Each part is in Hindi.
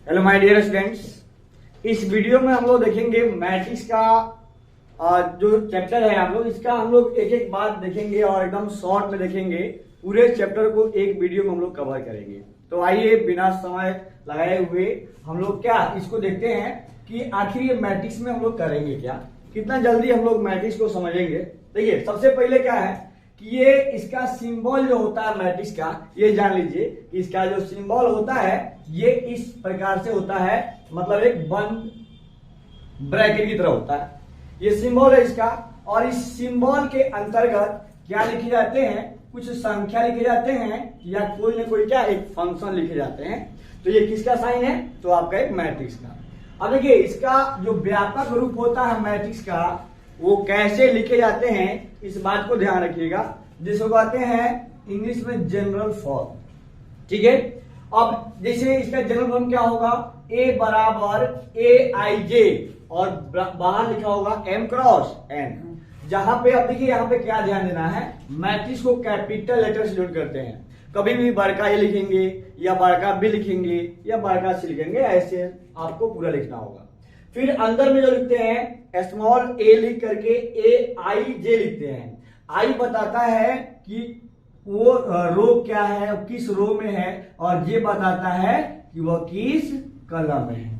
हेलो माय डियर स्टूडेंट्स, इस वीडियो में हम लोग देखेंगे मैट्रिक्स का जो चैप्टर है हम लोग एक एक बात देखेंगे और एकदम शॉर्ट में देखेंगे। पूरे चैप्टर को एक वीडियो में हम लोग कवर करेंगे। तो आइए बिना समय लगाए हुए हम लोग इसको देखते हैं कि आखिर ये मैट्रिक्स में हम लोग करेंगे क्या, कितना जल्दी हम लोग मैट्रिक्स को समझेंगे। देखिए सबसे पहले क्या है कि ये इसका सिंबल जो होता है मैट्रिक्स का, ये जान लीजिए कि इसका जो सिंबल होता है ये इस प्रकार से होता है, मतलब एक बंद ब्रैकेट की तरह होता है। ये सिंबल है इसका, और इस सिंबल के अंतर्गत क्या लिखे जाते हैं, कुछ संख्या लिखे जाते हैं या कोई ना कोई एक फंक्शन लिखे जाते हैं। तो ये किसका साइन है, तो आपका एक मैट्रिक्स का। अब देखिए इसका जो व्यापक रूप होता है मैट्रिक्स का, वो कैसे लिखे जाते हैं इस बात को ध्यान रखिएगा, जिसको कहते हैं इंग्लिश में जनरल फॉर्म। ठीक है, अब जैसे इसका जनरल फॉर्म क्या होगा, A बराबर AIJ और बाहर लिखा होगा M क्रॉस N। जहां पे अब देखिए यहाँ पे क्या ध्यान देना है, मैट्रिक्स को कैपिटल लेटर से डिनोट करते हैं। कभी भी बड़का ए लिखेंगे या बड़का बी लिखेंगे या बड़का सी लिखेंगे, ऐसे आपको पूरा लिखना होगा। फिर अंदर में जो लिखते हैं स्मॉल ए लिख करके AIJ लिखते हैं। आई बताता है कि वो रो क्या है, किस रो में है, और जे बताता है कि वह किस कॉलम में है।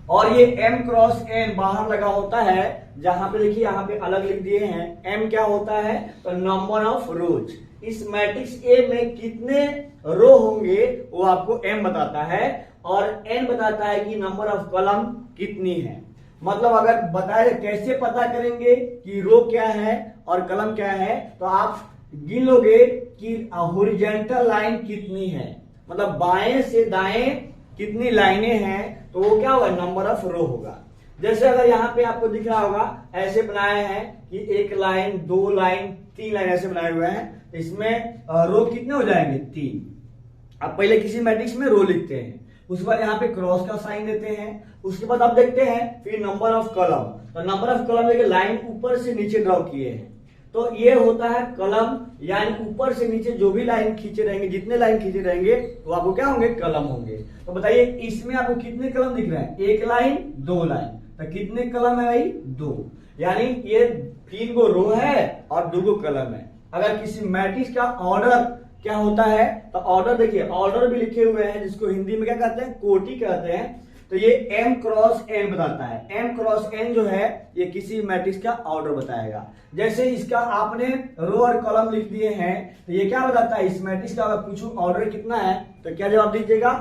और ये M क्रॉस N बाहर लगा होता है, जहां पे देखिए यहाँ पे अलग लिख दिए हैं। M क्या होता है, तो नंबर ऑफ रोज। इस मैट्रिक्स A में कितने रो होंगे वो आपको M बताता है, और N बताता है कि नंबर ऑफ कॉलम कितनी है। मतलब अगर बताए कैसे पता करेंगे कि रो क्या है और कॉलम क्या है, तो आप गिन लोगे कि हॉरिजॉन्टल लाइन कितनी है, मतलब बाएं से दाएं कितनी लाइनें हैं, तो वो क्या होगा, नंबर ऑफ रो होगा। जैसे अगर यहाँ पे आपको दिख रहा होगा ऐसे बनाए हैं कि एक लाइन, दो लाइन, तीन लाइन ऐसे बनाए हुए हैं, तो इसमें रो कितने हो जाएंगे, 3। अब पहले किसी मैट्रिक्स में रो लिखते हैं, उसके बाद यहाँ पे क्रॉस का साइन देते हैं, उसके बाद आप देखते हैं फिर नंबर ऑफ कॉलम। तो नंबर ऑफ कॉलम देखिए लाइन ऊपर से नीचे ड्रॉ किए हैं, तो ये होता है कॉलम, यानी ऊपर से नीचे जो भी लाइन खींचे रहेंगे, जितने लाइन खींचे रहेंगे वो आपको क्या होंगे, कॉलम होंगे। तो बताइए इसमें आपको कितने कॉलम दिख रहे हैं, एक लाइन, दो लाइन, तो कितने कॉलम है भाई, 2। यानी ये 3 गो रो है और 2 गो कॉलम है। अगर किसी मैट्रिक्स का ऑर्डर क्या होता है, तो ऑर्डर देखिए ऑर्डर भी लिखे हुए हैं, जिसको हिंदी में क्या कहते हैं, कोटि कहते हैं। तो ये M क्रॉस N बताता है। M क्रॉस N जो है ये किसी मैट्रिक्स का ऑर्डर बताएगा। जैसे इसका आपने रो और कॉलम लिख दिए हैं, तो ये क्या बताता है, इस मैट्रिक्स का अगर पूछूं ऑर्डर कितना है, तो क्या जवाब दीजिएगा,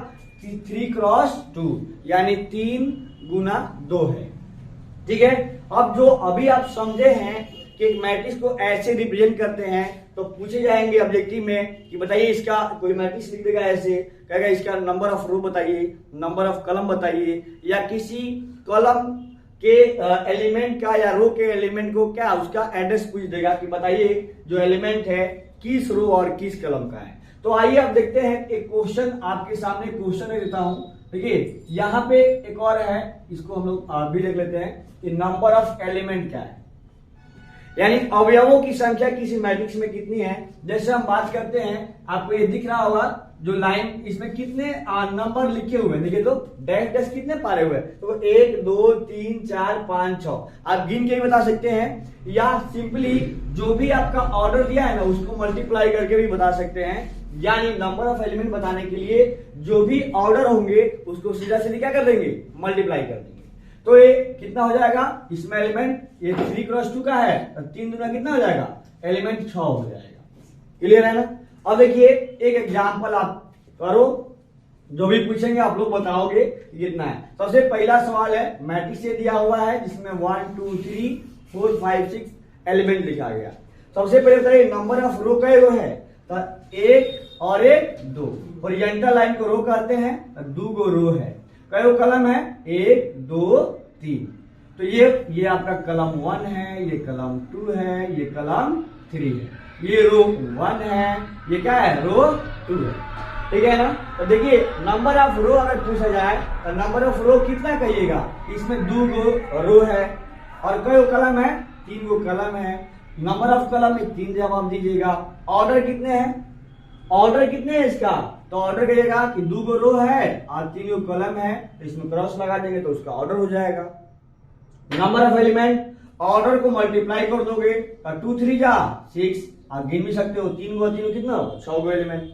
3 क्रॉस 2, यानी 3 गुना 2 है। ठीक है, अब जो अभी आप समझे हैं कि एक मैट्रिक्स को ऐसे रिप्रेजेंट करते हैं, तो पूछे जाएंगे ऑब्जेक्टिव में कि बताइए इसका, कोई मैट्रिक्स लिख देगा ऐसे, कहेगा इसका नंबर ऑफ रो बताइए, नंबर ऑफ कॉलम बताइए, या किसी कॉलम के एलिमेंट का या रो के एलिमेंट को क्या उसका एड्रेस पूछ देगा कि बताइए जो एलिमेंट है किस रो और किस कॉलम का है। तो आइए अब देखते हैं एक क्वेश्चन, आपके सामने क्वेश्चन देता हूं। देखिए यहाँ पे एक और है, इसको हम लोग भी देख लेते हैं कि नंबर ऑफ एलिमेंट क्या है, यानी अवयवों की संख्या किसी मैट्रिक्स में कितनी है। जैसे हम बात करते हैं, आपको ये दिख रहा होगा जो लाइन, इसमें कितने नंबर लिखे हुए हैं, देखिए तो डैश डैश कितने पारे हुए हैं, तो 1 2 3 4 5 6 आप गिन के भी बता सकते हैं, या सिंपली जो भी आपका ऑर्डर दिया है ना उसको मल्टीप्लाई करके भी बता सकते हैं। यानी नंबर ऑफ एलिमेंट बताने के लिए जो भी ऑर्डर होंगे उसको सीधा सीधा क्या कर देंगे, मल्टीप्लाई कर देंगे। तो ये कितना हो जाएगा, इसमें एलिमेंट ये 3 क्रॉस 2 का है, तो 3 दूना कितना हो जाएगा, एलिमेंट 6 हो जाएगा। क्लियर है ना। अब देखिए एक एग्जांपल आप करो, जो भी पूछेंगे आप लोग बताओगे कितना है। सबसे पहला सवाल है, मैट्रिक्स से दिया हुआ है जिसमें 1 2 3 4 5 6 एलिमेंट लिखा गया। सबसे पहले बताइए नंबर ऑफ रो कई रो है, तो 1 और 1 2, हॉरिजॉन्टल लाइन को रो कहते हैं, 2 गो रो है। कई कॉलम है, 1 2 3, तो ये आपका कॉलम 1 है, ये कॉलम 2 है, ये कॉलम 3 है, ये रो 1 है, ये क्या है, रो 2 है। ठीक है ना। तो देखिए नंबर ऑफ रो अगर पूछा जाए तो नंबर ऑफ रो कितना कहिएगा, इसमें 2 गो रो है और कई कॉलम है, 3 गो कॉलम है। नंबर ऑफ कॉलम में 3 जवाब दीजिएगा। ऑर्डर कितने हैं, ऑर्डर कितने हैं इसका, तो तो ऑर्डर करिएगा कि 2 गो रो है और 3 गो कॉलम है, तो इसमें क्रॉस लगा देंगे तो उसका ऑर्डर हो जाएगा। नंबर ऑफ एलिमेंट, ऑर्डर को मल्टीप्लाई कर दोगे तो 2 3 जा 6, आप गिन भी सकते हो 3 गो कितना होगा 6 गो एलिमेंट,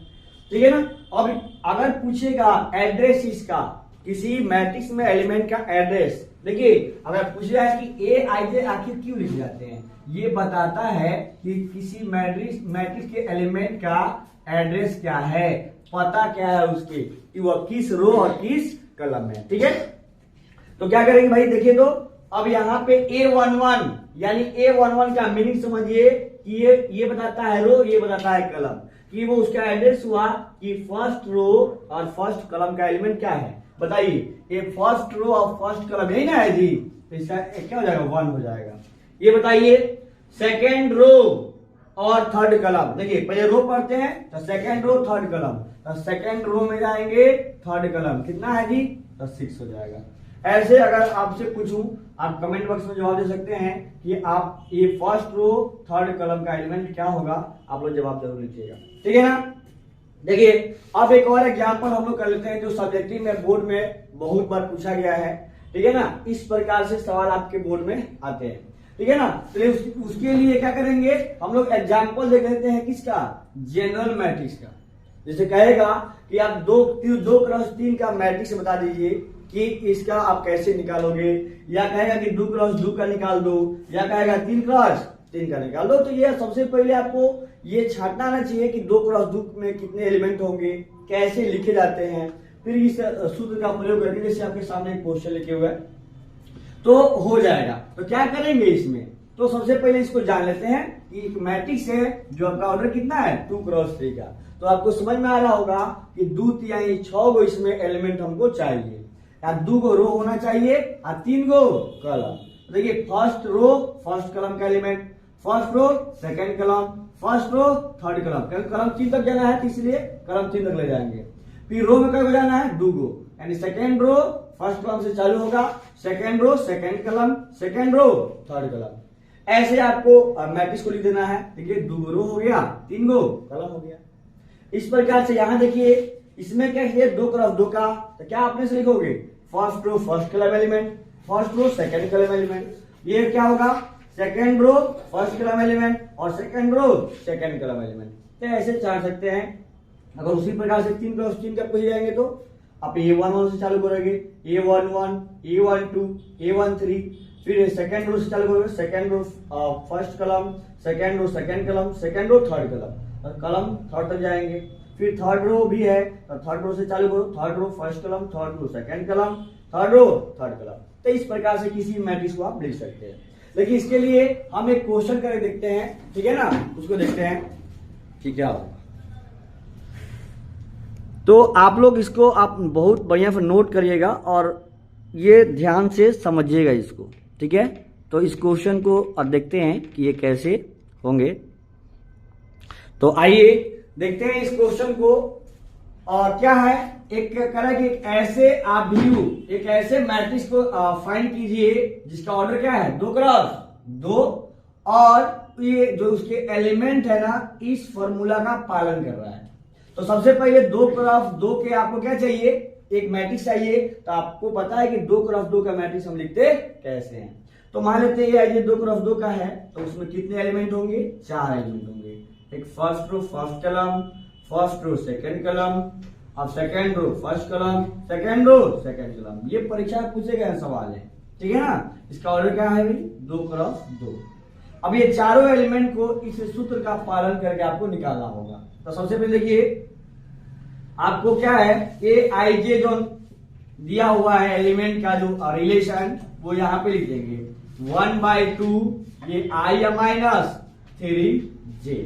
ठीक है ना। अब अगर पूछेगा एड्रेस इसका, किसी मैट्रिक्स में एलिमेंट का एड्रेस, देखिए अगर पूछेगा कि ए आई जे आखिर क्यों लिखे जाते हैं, ये बताता है कि किसी मैट्रिक्स के एलिमेंट का एड्रेस क्या है, पता क्या है उसके, कि वह किस रो और किस कॉलम में, ठीक है। तो क्या करेंगे भाई, देखिए तो अब यहाँ पे A11 यानी A11 का मीनिंग समझिए कि ये बताता है रो, ये बताता है कॉलम, कि वो उसका एड्रेस हुआ कि फर्स्ट रो और फर्स्ट कॉलम का एलिमेंट क्या है, बताइए। ये फर्स्ट रो और फर्स्ट कॉलम यही ना है जी, तो इसका क्या हो जाएगा 1 हो जाएगा। ये बताइए सेकेंड रो और थर्ड कॉलम, देखिए पहले रो पढ़ते हैं तो सेकेंड रो थर्ड कॉलम, तो सेकेंड रो में जाएंगे थर्ड कॉलम, कितना है जी, तो 6 हो जाएगा। ऐसे अगर आपसे पूछूं, आप कमेंट बॉक्स में जवाब दे सकते हैं कि आप ये फर्स्ट रो थर्ड कॉलम का एलिमेंट क्या होगा, आप लोग जवाब जरूर लिखिएगा, ठीक है ना। देखिए अब एक और एग्जांपल हम लोग कर लेते हैं जो सब्जेक्टिव में बोर्ड में बहुत बार पूछा गया है, ठीक है ना। इस प्रकार से सवाल आपके बोर्ड में आते हैं, ठीक है ना। तो उसके लिए क्या करेंगे, हम लोग एग्जाम्पल देख लेते हैं किसका, जनरल मैट्रिक्स का। जैसे कहेगा कि आप 2x3 का मैट्रिक्स बता दीजिए कि इसका आप कैसे निकालोगे, या कहेगा कि 2x2 का निकाल दो, या कहेगा 3x3 का निकाल दो। तो ये सबसे पहले आपको ये छांटना आना चाहिए कि 2x2 में कितने एलिमेंट होंगे, कैसे लिखे जाते हैं, फिर इस सूत्र का प्रयोग करके, जैसे आपके सामने एक क्वेश्चन लिखे हुए है तो हो जाएगा। तो क्या करेंगे इसमें, तो सबसे पहले इसको जान लेते हैं कि एक मैट्रिक्स है जो आपका ऑर्डर कितना है 2x3 का। तो आपको समझ में आ रहा होगा कि 2 यानी 6 गो इसमें एलिमेंट हमको चाहिए, या 2 गो रो होना चाहिए और 3 गो कॉलम। देखिए फर्स्ट रो फर्स्ट कॉलम का element, first row second column, first row third column, column 3 तक जाना है तो इसलिए कॉलम 3 तक ले जाएंगे। फिर रो में कब जाना है 2 गो, यानी सेकंड रो फर्स्ट कॉलम से चालू होगा, second row second column, second row third column. ऐसे आपको मैट्रिक्स को लिख देना है। देखिए 2 गो रो हो गया, 3 गो कॉलम हो गया। इस प्रकार से यहाँ देखिए इसमें क्या है 2x2 का, तो क्या आपने से लिखोगे first row first column element, first row second column element. ये क्या होगा second row first column element और second row second column element. तो ऐसे चाह सकते हैं। अगर उसी प्रकार से 3x3 का पूछ जाएंगे तो आप A11 से चालू करोगे, A11, A12, A13, फिर सेकंड रो से चालू करोगे, second row first column, second row second column, second row third column, और कॉलम थर्ड तक जाएंगे। फिर थर्ड रो भी है तो थर्ड रो से चालू करो, third row first column, third row second column, third row third column. तो इस प्रकार से किसी मैट्रिक्स को आप लिख सकते हैं। लेकिन इसके लिए हम एक क्वेश्चन करके देखते हैं, ठीक है ना, उसको देखते हैं कि क्या होगा। तो आप लोग इसको आप बहुत बढ़िया से नोट करिएगा और ये ध्यान से समझिएगा इसको, ठीक है। तो इस क्वेश्चन को अब देखते हैं कि ये कैसे होंगे। तो आइए देखते हैं इस क्वेश्चन को। और क्या है, एक करें कि एक ऐसे आप व्यू एक ऐसे मैट्रिक्स को फाइंड कीजिए जिसका ऑर्डर क्या है 2x2 और ये जो उसके एलिमेंट है ना इस फॉर्मूला का पालन कर रहा है। तो सबसे पहले 2x2 के आपको क्या चाहिए, एक मैट्रिक्स चाहिए। तो आपको पता है कि 2x2 का मैट्रिक्स हम लिखते कैसे हैं। तो मान लेते हैं ये 2x2 का है तो उसमें कितने एलिमेंट होंगे, 4 एलिमेंट होंगे। एक first row first column, first row second column, अब second row first column, second row second column. ये परीक्षा में पूछे गए सवाल है, ठीक है ना। इसका ऑर्डर क्या है भाई 2x2। अब ये चारों एलिमेंट को इस सूत्र का पालन करके आपको निकालना होगा। तो सबसे पहले देखिए आपको क्या है AIJ जो दिया हुआ है एलिमेंट का जो रिलेशन वो यहाँ पे लिख देंगे 1/2 ये I माइनस 3J।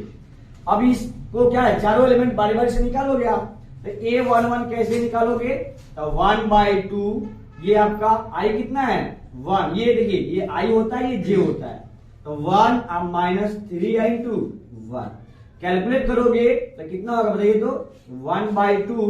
अब इसको क्या है चारों एलिमेंट बारी बारी से निकालोगे आप। तो A11 कैसे निकालोगे, तो 1/2 ये आपका I कितना है 1, ये देखिए ये I होता है ये J होता है। तो 1 अब माइनस 3I into 1 कैलकुलेट करोगे तो कितना होगा बताइए। तो 1/2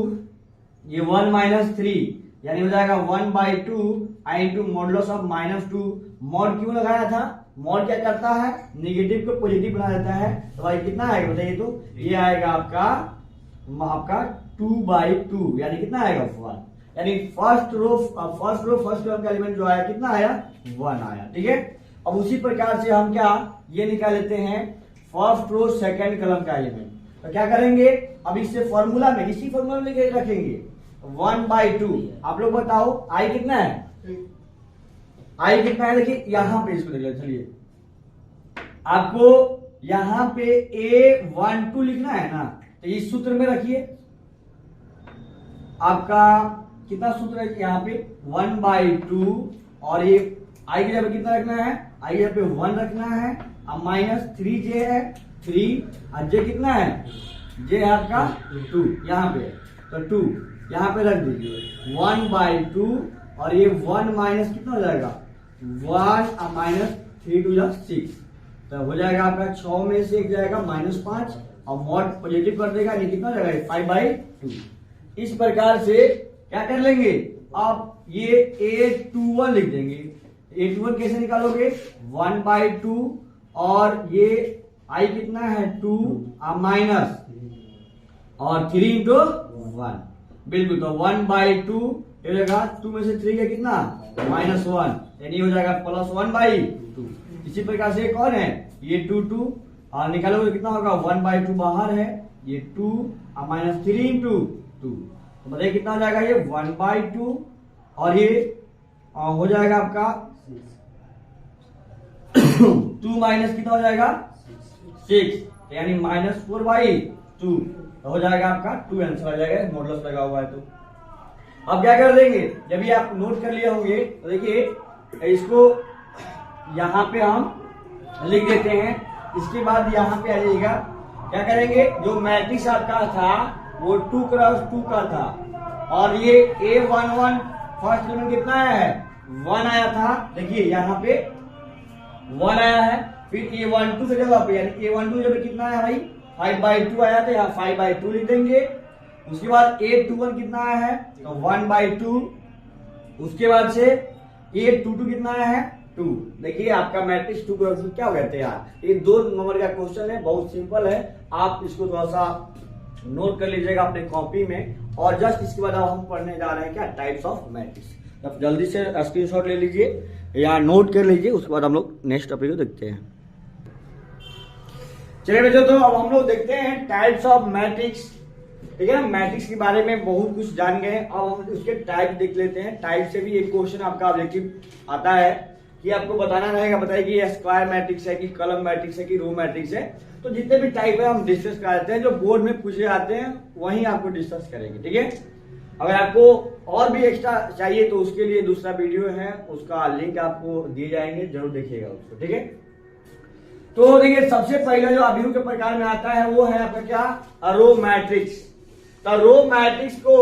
ये 1 माइनस 3 यानी हो जाएगा 1/2 I into modulus of -2। Mod क्यों लगाया था, मॉड क्या करता है नेगेटिव को पॉजिटिव बना देता है। तो भाई कितना आएगा बताइए। तो ये आएगा आपका 2/2 यानी कितना आएगा 1, यानी फर्स्ट रो फर्स्ट कॉलम का एलिमेंट जो आया कितना आया 1 आया। ठीक है, अब उसी प्रकार से हम क्या ये निकाल लेते हैं फर्स्ट रो सेकंड कॉलम का एलिमेंट। तो क्या करेंगे, अब इससे फॉर्मूला में इसी फॉर्मूला में रखेंगे 1/2। आप लोग बताओ आई कितना है, आई कितना है, देखिए यहां पे इसको देख लो। चलिए आपको यहां पे A12 लिखना है ना, तो इस सूत्र में रखिए। आपका कितना सूत्र है यहाँ पे 1/2, और ये आई की जगह कितना रखना है, आई की जगह पे 1 रखना है, अब -3j है 3, और j कितना है, j है आपका 2 यहाँ पे, तो 2 यहाँ पे रख दीजिए 1/2, और ये 1 माइनस कितना हो जाएगा 1 और -3 2 6, तो हो जाएगा आपका 6 में से एक जाएगा -5, और मॉड पॉजिटिव कर देगा, ये कितना हो जाएगा 5/2। इस प्रकार से क्या कर लेंगे, आप ये A21 लिख देंगे। A21 कैसे निकालोगे 1/2, और ये I कितना है 2 और माइनस और 3 इंटू 1, बिल्कुल। तो 1/2 ये हो जाएगा 2 में से 3 का कितना -1, यानी हो जाएगा +1/2। इसी प्रकार से कौन है ये 2 और निकालोगे कितना होगा 1/2 बाहर है, ये 2 और -3 इंटू 2, तो बताइए कितना हो जाएगा ये 1/2, और ये हो जाएगा आपका 2 माइनस कितना हो जाएगा 6, यानी -4/2, तो हो जाएगा आपका 2 आंसर आ जाएगा, मॉडुलस लगा हुआ है। तो अब क्या कर देंगे, जब भी आप नोट कर लिए होंगे तो देखिए इसको यहाँ पे हम लिख देते हैं। इसके बाद यहाँ पे आ जाइएगा, क्या करेंगे, जो मैट्रिक्स आपका था वो 2x2 का था, और ये A11 फर्स्ट एलिमेंट कितना आया है 1 आया था, देखिए यहाँ पे 1 आया है, फिर A12 की जगह पे, यानी A12 जब कितना आया भाई 5/2 आया था, यहाँ 5/2 लिख देंगे। उसके बाद A21 कितना आया है तो 1/2, उसके बाद से A22 कितना आया है 2। देखिए आपका मैट्रिक्स 2 क्या हो गया था यार, ये 2 नंबर का क्वेश्चन है, बहुत सिंपल है, आप इसको थोड़ा सा नोट कर लीजिएगा अपने कॉपी में। और जस्ट इसके बाद अब हम पढ़ने जा रहे हैं क्या टाइप्स ऑफ मैट्रिक्स। अब जल्दी से स्क्रीनशॉट ले लीजिए या नोट कर लीजिए, उसके बाद हम लोग नेक्स्ट टॉपिक को देखते हैं। चलिए बच्चों, तो अब हम लोग देखते हैं टाइप्स ऑफ मैट्रिक्स। ठीक है ना, मैट्रिक्स के बारे में बहुत कुछ जान गए, अब हम उसके टाइप देख लेते हैं। टाइप से भी एक क्वेश्चन आपका ऑब्जेक्टिव आता है कि आपको बताना रहेगा, बताइए कि ये स्क्वायर मैट्रिक्स है कि कॉलम मैट्रिक्स है कि रो मैट्रिक्स है। तो जितने भी टाइप है हम डिस्कस करते हैं, जो बोर्ड में पूछे जाते हैं वही आपको डिस्कस करेंगे। ठीक है, अगर आपको और भी एक्स्ट्रा चाहिए तो उसके लिए दूसरा वीडियो है, उसका लिंक आपको दिए जाएंगे, जरूर देखिएगा उसको। ठीक है, तो देखिए सबसे पहले जो अभियोग के प्रकार में आता है वो है आपका क्या रो मैट्रिक्स। तो रो मैट्रिक्स को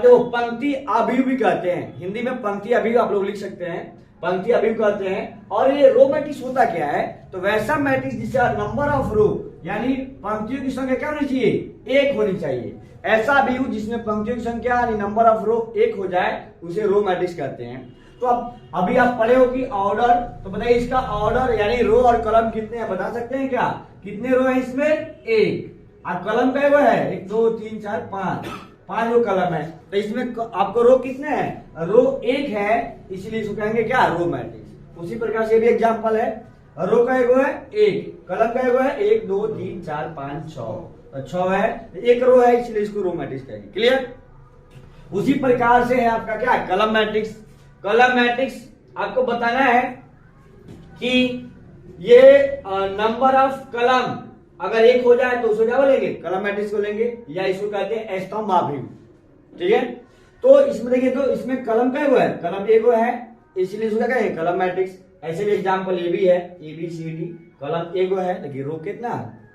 जो पंक्ति अभियोग भी कहते हैं, हिंदी में पंक्ति अभियोग आप लोग लिख सकते हैं, पंक्ति अभियोग कहते हैं। और ये रो मैट्रिक्स होता क्या है, तो वैसा मैट्रिक्स जिसका नंबर ऑफ रो यानी पंक्तियों की संख्या क्या होनी चाहिए 1 होनी चाहिए। ऐसा अभियोग जिसमें पंक्तियों की संख्या यानी नंबर ऑफ रो 1 हो जाए उसे रो मैट्रिक्स कहते हैं। तो अब अभी आप पढ़े हो कि ऑर्डर, तो बताइए इसका ऑर्डर यानी रो और कॉलम कितने हैं बता सकते हैं क्या, कितने रो है इसमें 1, और कॉलम का वो है 1 2 3 4 5 रो कॉलम है। तो इसमें आपको रो कितने हैं, रो 1 है, इसलिए इसको कहेंगे क्या रो मैट्रिक्स। उसी प्रकार से भी एग्जांपल है, रो का एगो है 1, कॉलम का एगो है 1 2 3 4 5 6, तो 6 है, एक रो है इसलिए इसको रो मैट्रिक्स कहेंगे। क्लियर। उसी प्रकार से है आपका क्या कॉलम मैट्रिक्स। कॉलम मैट्रिक्स आपको बताना है कि ये नंबर ऑफ कॉलम अगर 1 हो जाए तो उसको क्या बोलेंगे कॉलम मैट्रिक्स को लेंगे, या इसको कहते हैं स्तंभ अभियोग। ठीक है, तो इसमें देखिए तो इसमें कॉलम का एगो है, कॉलम एगो है इसलिए इसको क्या कहेंगे कॉलम मैट्रिक्स। ऐसे भी एग्जांपल ये भी है ABCD, कॉलम एगो है, देखिए रो कितना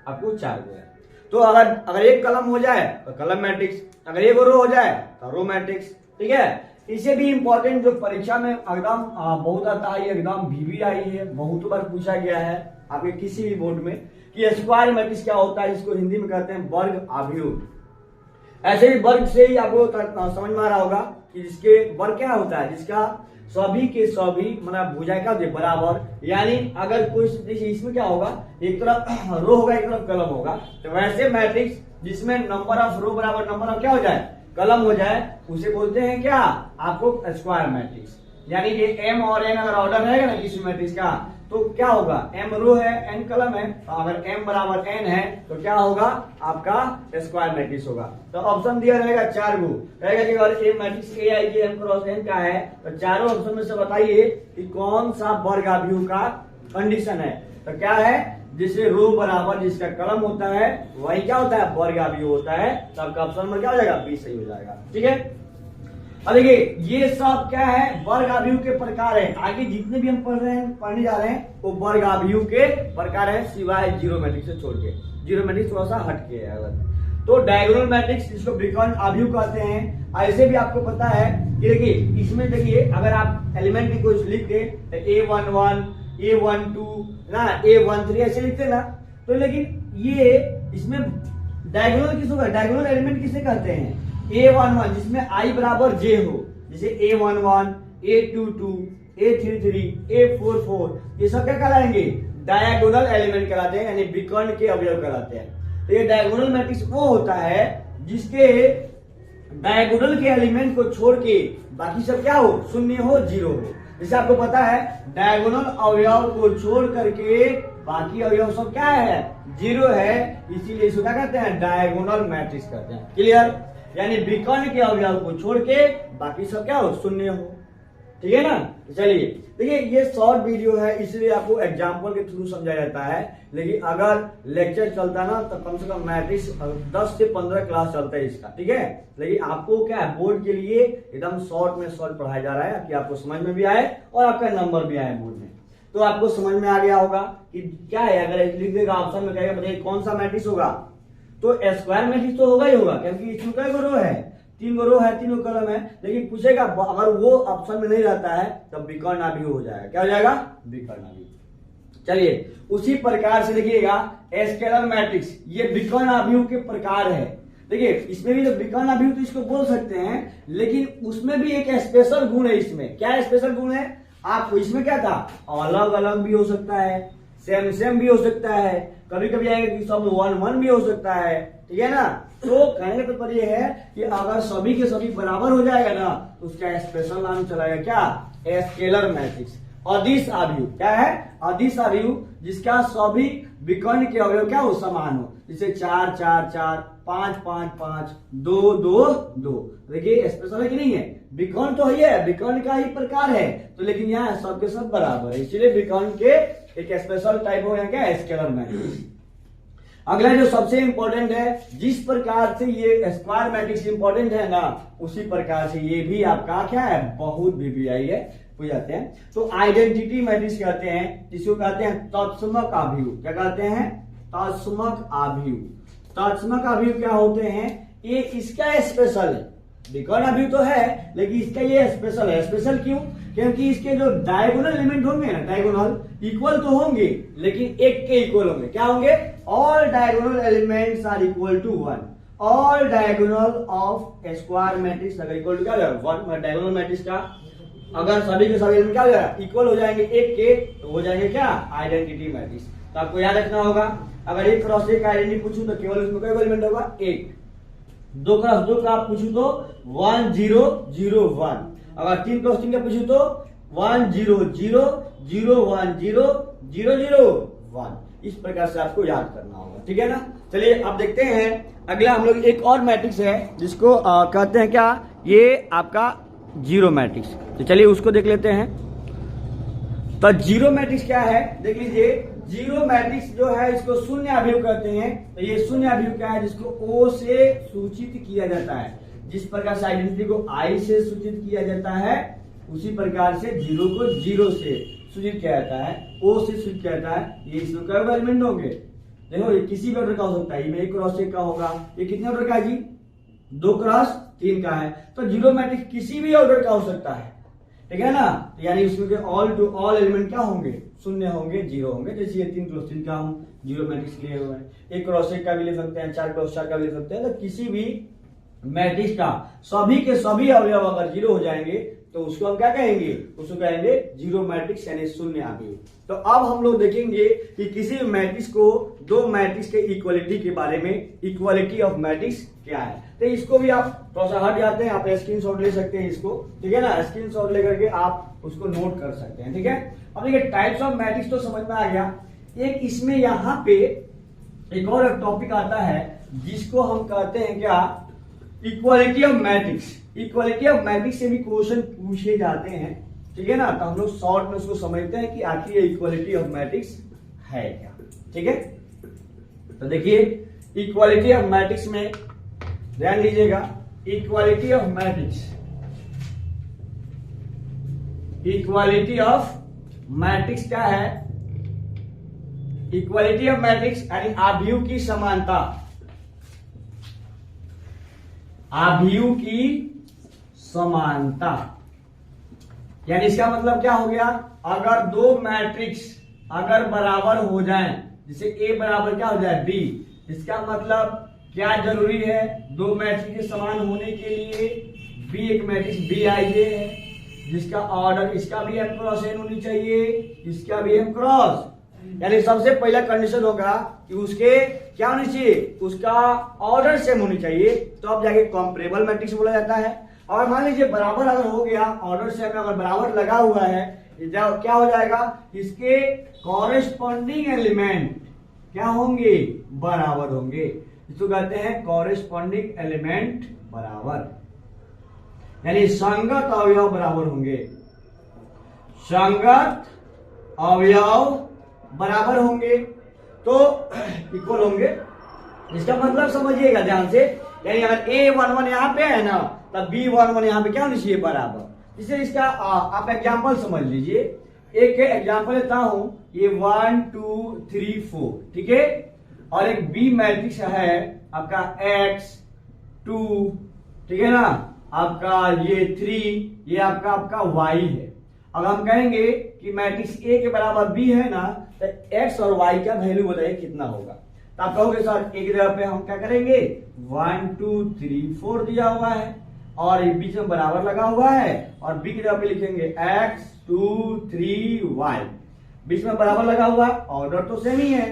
आपको 4 गो है। तो अगर एक कॉलम हो जाए तो कॉलम मैट्रिक्स, अगर एक रो हो जाए तो रो मैट्रिक्स। ठीक है, इसे भी इंपॉर्टेंट जो परीक्षा में एकदम बहुत आता है, एकदम VVI है, बहुत बार पूछा गया है आपके किसी भी बोर्ड में कि स्क्वायर मैट्रिक्स क्या होता है, जिसको हिंदी में कहते हैं वर्ग अभियोग। ऐसे ही वर्ग से ही आपको समझ में आ रहा होगा कि जिसके वर्ग क्या होता है, जिसका सभी के सभी मतलब भुजाएं का बराबर, यानी अगर कोई इसमें क्या होगा, एक तरफ रो होगा एक तरफ कलम होगा, तो वैसे मैट्रिक्स जिसमें नंबर ऑफ रो बराबर नंबर ऑफ क्या हो जाए, कलम हो जाए, उसे बोलते हैं क्या, आपको स्क्वायर मैट्रिक्स। यानी कि एम और एन अगर ऑर्डर रहेगा ना किसी मैट्रिक्स का, तो क्या होगा, एम रो है एन कलम है, तो अगर एम बराबर एन है तो क्या होगा, आपका स्क्वायर मैट्रिक्स होगा। तो ऑप्शन दिया रहेगा 4 गो रहेगा कि अगर a matrix A I J M cross N का है, तो चारों ऑप्शन में से बताइए कि कौन सा वर्गाभियोग का कंडीशन है। तो क्या है, जिससे रो बराबर जिसका कलम होता है वही क्या होता है, वर्गाभियोग होता है। तो आपका ऑप्शन नंबर क्या हो जाएगा, बी सही हो जाएगा। ठीक है, अब देखिए ये सब क्या है, वर्गाभियोग के प्रकार है। आगे जितने भी हम पढ़ने जा रहे हैं वो वर्गाभियोग के प्रकार है, सिवाय जीरो मैट्रिक्स से छोड़ के। जीरो मैट्रिक्स थोड़ा सा हट के है अगर, तो डायगोनल मैट्रिक्स जिसको विकर्ण अभियोग कहते हैं। ऐसे भी आपको पता है कि देखिए इसमें देखिए अगर आप एलिमेंट में कुछ लिख दे तो A11 A12 ना A13 ऐसे लिखते ना, तो लेकिन ये इसमें डायगोनल किस होगा, डायगोनल एलिमेंट किसे कहते हैं, A11 जिसमें I बराबर J हो, जैसे A11 A22 A33 A44, ये सब क्या कहलाएंगे, डायगोनल एलिमेंट कहलाते हैं, यानी विकर्ण के अवयव कहलाते हैं। तो ये डायगोनल मैट्रिक्स वो होता है जिसके डायगोनल के एलिमेंट को छोड़ के बाकी सब क्या हो, शून्य हो, जीरो हो। जैसे आपको पता है डायगोनल अवयव को छोड़ करके बाकी अवयव सब क्या है, जीरो है, इसीलिए इसको क्या कहते हैं, डायगोनल मैट्रिक्स कहते हैं। क्लियर, यानी विकर्ण के अवयव को छोड़ के बाकी सब क्या हो, शून्य हो। ठीक है ना। चलिए देखिए ये शॉर्ट वीडियो है, इसलिए आपको एग्जाम्पल के थ्रू समझाया जाता है, लेकिन अगर लेक्चर चलता ना तो कम से कम मैट्रिक्स 10 से 15 क्लास चलता है इसका। ठीक है, लेकिन आपको क्या है, बोर्ड के लिए एकदम शॉर्ट में शॉर्ट पढ़ाया जा रहा है कि आपको समझ में भी आए और आपका नंबर भी आए बोर्ड में। तो आपको समझ में आ गया होगा कि क्या है, अगर लिख देगा ऑप्शन में कहेगा बताइए कौन सा मैट्रिक्स होगा, तो स्क्वायर मैट्रिक्स तो होगा ही होगा, क्योंकि इसमें कई रो है, 3 रो है, 3 कलम है। लेकिन पूछेगा अगर वो ऑप्शन में नहीं रहता है तब विकर्ण अभियोग हो जाएगा। क्या हो जाएगा, विकर्ण अभियोग। चलिए उसी प्रकार से देखिएगा स्केलर मैट्रिक्स, ये विकर्ण अभियोग के प्रकार है। देखिए इसमें भी तो विकर्ण अभियोग तो इसको बोल सकते हैं, लेकिन उसमें भी एक स्पेशल गुण है। इसमें क्या स्पेशल गुण है, आपको इसमें क्या था, अलग अलग भी हो सकता है, सेम सेम भी हो सकता है, कभी कभी आएगा कि सब 1-1 भी हो सकता है। ठीक है ना। तो कहने का तात्पर्य है कि अगर सभी के सभी बराबर हो जाएगा ना तो उसका स्पेशल नाम चलाएगा क्या, स्केलर मैट्रिक्स। अदिश अभियोग क्या है, अदिश अभियोग जिसका सभी विकर्ण के अवयव क्या हो, समान हो, जैसे 4 4 4 5 5 5 2 2 2। देखिए स्पेशल है कि नहीं है, विकर्ण तो है, विकर्ण का ही प्रकार है, तो लेकिन यहाँ सबके सब बराबर है, इसलिए विकर्ण के एक स्पेशल टाइप हो क्या, स्केलर मैट्रिक्स। अगला जो सबसे इंपॉर्टेंट है, जिस प्रकार से ये स्क्वायर मैट्रिक्स इंपॉर्टेंट है ना, उसी प्रकार से ये भी आपका क्या है, बहुत VBI है, पूछ जाते हैं। तो आइडेंटिटी मैट्रिक्स कहते हैं, जिसको कहते हैं तत्समक अभियोग। क्या कहते हैं, तत्समक अभियोग। तत्समक अभियोग क्या होते हैं, ये इसका स्पेशल है, विकर्ण अभियोग तो है लेकिन इसका ये स्पेशल है। स्पेशल क्यों, क्योंकि इसके जो डायगोनल एलिमेंट होंगे ना, डायगोनल इक्वल तो होंगे लेकिन एक के इक्वल होंगे। क्या होंगे, all diagonal elements are equal to 1। All diagonal of square matrix अगर इक्वल टू क्या हो 1, डायगोनल मैट्रिक्स का अगर सभी के सभी एलिमेंट क्या हो जाएगा, इक्वल हो जाएंगे एक के, तो हो जाएंगे क्या, आइडेंटिटी मैट्रिक्स। तो आपको याद रखना होगा, अगर 1 क्रॉस 1 का आइडेंटिटी पूछूं तो केवल उसमें कोई एलिमेंट होगा 1। 2 क्रॉस 2 का पूछू तो 1 0 0 1। अगर 3 क्रॉस 3 का पूछू तो 1 0 0 0 1 0 0 0 1। इस प्रकार से आपको याद करना होगा। ठीक है ना। चलिए अब देखते हैं अगला हम लोग एक और मैट्रिक्स है जिसको कहते हैं क्या, ये आपका जीरो मैट्रिक्स। तो चलिए उसको देख लेते हैं। तो जीरो मैट्रिक्स क्या है, देख लीजिए। जीरो मैट्रिक्स जो है इसको शून्य अभियोग कहते हैं। तो ये शून्य अभियोग क्या है, जिसको O से सूचित किया जाता है। जिस प्रकार से आइडेंटिटी को I से सूचित किया जाता है, उसी प्रकार से जीरो को जीरो से सूचित किया जाता है, O से सूचित किया जाता है। ये इसमें कई एलिमेंट होंगे, देखो ये किसी भी ऑर्डर का हो सकता है, ये 1 क्रॉस 1 का होगा। ये कितने ऑर्डर का है जी, 2 क्रॉस 3 का है। तो जीरो मैट्रिक्स किसी भी ऑर्डर का हो सकता है। ठीक है ना। यानी उसमें ऑल टू ऑल एलिमेंट क्या होंगे, शून्य होंगे, जीरो होंगे। जैसे ये 3 क्रॉस 3 का हम जीरो मैट्रिक्स लिए हुए हैं। 1 क्रॉस 1 का भी ले सकते हैं, 4 क्रॉस 4 का भी ले सकते हैं। तो किसी भी मैट्रिक्स का सभी के सभी अवयव अगर जीरो हो जाएंगे तो उसको हम क्या कहेंगे, उसको कहेंगे जीरो मैट्रिक्स यानी शून्य आदि। तो अब हम लोग देखेंगे कि किसी भी मैट्रिक्स को दो मैट्रिक्स के इक्वलिटी के बारे में, इक्वलिटी ऑफ मैट्रिक्स क्या है। तो इसको भी आप थोड़ा सा हट जाते हैं, आप स्क्रीनशॉट ले सकते हैं इसको, ठीक है ना, स्क्रीनशॉट लेकर के आप उसको नोट कर सकते हैं, ठीक है। अब देखिए टाइप्स ऑफ मैट्रिक्स तो समझ में आ गया। एक इसमें यहाँ पे एक और टॉपिक आता है जिसको हम कहते हैं क्या, equality of matrix. Equality of matrix से भी क्वेश्चन पूछे जाते हैं, ठीक है ना। तो हम लोग शॉर्ट में उसको समझते हैं कि आखिर ये इक्वालिटी ऑफ मैट्रिक्स है क्या, ठीक है। तो देखिए इक्वालिटी ऑफ मैट्रिक्स में ध्यान दीजिएगा, equality of matrix, equality of matrix क्या है, इक्वालिटी ऑफ मैट्रिक्स यानी आव्यूह की समानता, आव्यूह की समानता। यानी इसका मतलब क्या हो गया, अगर दो मैट्रिक्स अगर बराबर हो जाएं, जैसे A बराबर क्या हो जाए B, इसका मतलब क्या जरूरी है, दो मैट्रिक्स के समान होने के लिए B एक मैट्रिक्स Bij है जिसका ऑर्डर, इसका भी M क्रॉस N होनी चाहिए, इसका भी M क्रॉस, यानी सबसे पहला कंडीशन होगा कि उसके क्या होनी चाहिए, उसका ऑर्डर सेम होनी चाहिए, तो अब जाके कॉम्परेबल मैट्रिक्स बोला जाता है। और मान लीजिए बराबर अगर हो गया, ऑर्डर सेम अगर बराबर लगा हुआ है, क्या हो जाएगा, इसके कॉरेस्पॉन्डिंग एलिमेंट क्या होंगे, बराबर होंगे। इसको कहते हैं कॉरेस्पॉन्डिंग एलिमेंट बराबर, यानी संगत अवयव बराबर होंगे, संगत अवयव बराबर होंगे तो इक्वल होंगे। इसका मतलब समझिएगा ध्यान से, यानी अगर A11 यहाँ पे है ना, तब B11 यहाँ पे क्या होनी चाहिए, बराबर। इसे इसका आप एग्जांपल समझ लीजिए, एक एग्जांपल लेता हूं, ये 1 2 3 4, ठीक है, और एक B मैट्रिक्स है आपका X2, ठीक है ना, आपका ये 3, ये आपका Y है। अब हम कहेंगे कि मैट्रिक्स A के बराबर B है ना, तो X और Y का वैल्यू बताइए कितना होगा। तो आप कहोगे सर एक जगह पे हम क्या करेंगे, 1 2 3 4 दिया हुआ है और ये बीच में बराबर लगा हुआ है, और B की जगह पे लिखेंगे X 2 3 Y, बीच में बराबर लगा हुआ है, ऑर्डर तो सेम ही है,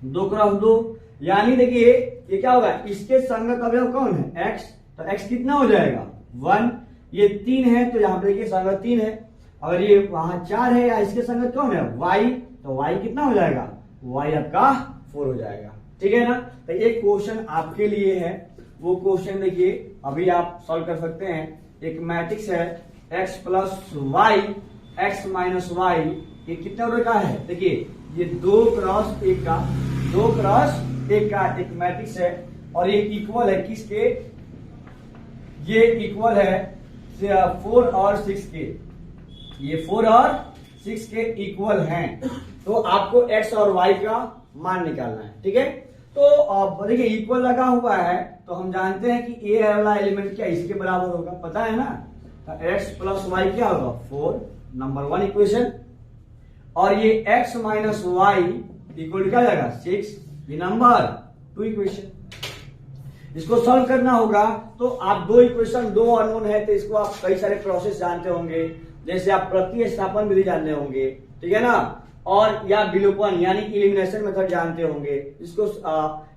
2 क्रॉस 2, यानी देखिए ये क्या होगा, इसके संगत अवयव कौन है, X, तो X कितना हो जाएगा 1, ये 3 है तो यहाँ पे देखिए संगत 3 है, अगर ये वहां 4 है या इसके संगत कौन है Y, तो Y कितना हो जाएगा, Y आपका 4 हो जाएगा, ठीक है ना। तो एक क्वेश्चन आपके लिए है, वो क्वेश्चन देखिए अभी आप सॉल्व कर सकते हैं। एक मैट्रिक्स है x plus y, x minus y, ये कितने ऑर्डर का है, देखिए ये 2 क्रॉस 1 का, 2 क्रॉस 1 का एक मैट्रिक्स है, और ये इक्वल है किसके, ये इक्वल है 4 और 6 के, ये 4 और 6 के इक्वल हैं। तो आपको x और y का मान निकालना है, ठीक है। तो अब देखिए इक्वल लगा हुआ है तो हम जानते हैं कि a वाला एलिमेंट क्या इसके बराबर होगा, पता है ना, तो x प्लस वाई क्या होगा 4, नंबर 1 इक्वेशन, और ये x माइनस वाई इक्वल क्या जाएगा 6, ये नंबर 2 इक्वेशन। इसको सॉल्व करना होगा तो आप 2 इक्वेशन, 2 अननोन है तो इसको आप कई सारे प्रोसेस जानते होंगे, जैसे आप प्रतिस्थापन विधि जानते होंगे, ठीक है ना, और या विलोपन यानी इलिमिनेशन मेथड जानते होंगे, इसको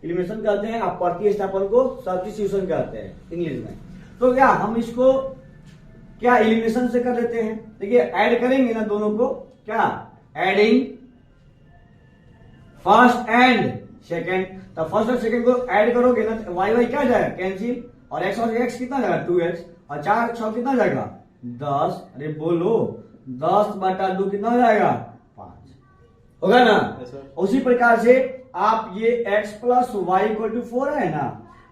इलिमिनेशन कहते हैं, आप प्रतिस्थापन को सब्स्टिट्यूशन कहते हैं इंग्लिश में। तो क्या हम इसको क्या इलिमिनेशन से कर देते हैं, देखिए ऐड करेंगे ना दोनों को, क्या एडिंग फर्स्ट एंड सेकंड, तो फर्स्ट और सेकंड को ऐड करोगे ना, वाई वाई क्या जाएगा कैंसिल, और एक्स और एक्स कितना जाएगा 2x, और 4 6 कितना जाएगा 10, अरे बोलो 10/2 कितना हो जाएगा 5, होगा ना। उसी प्रकार से आप ये x plus y equal to 4 है ना,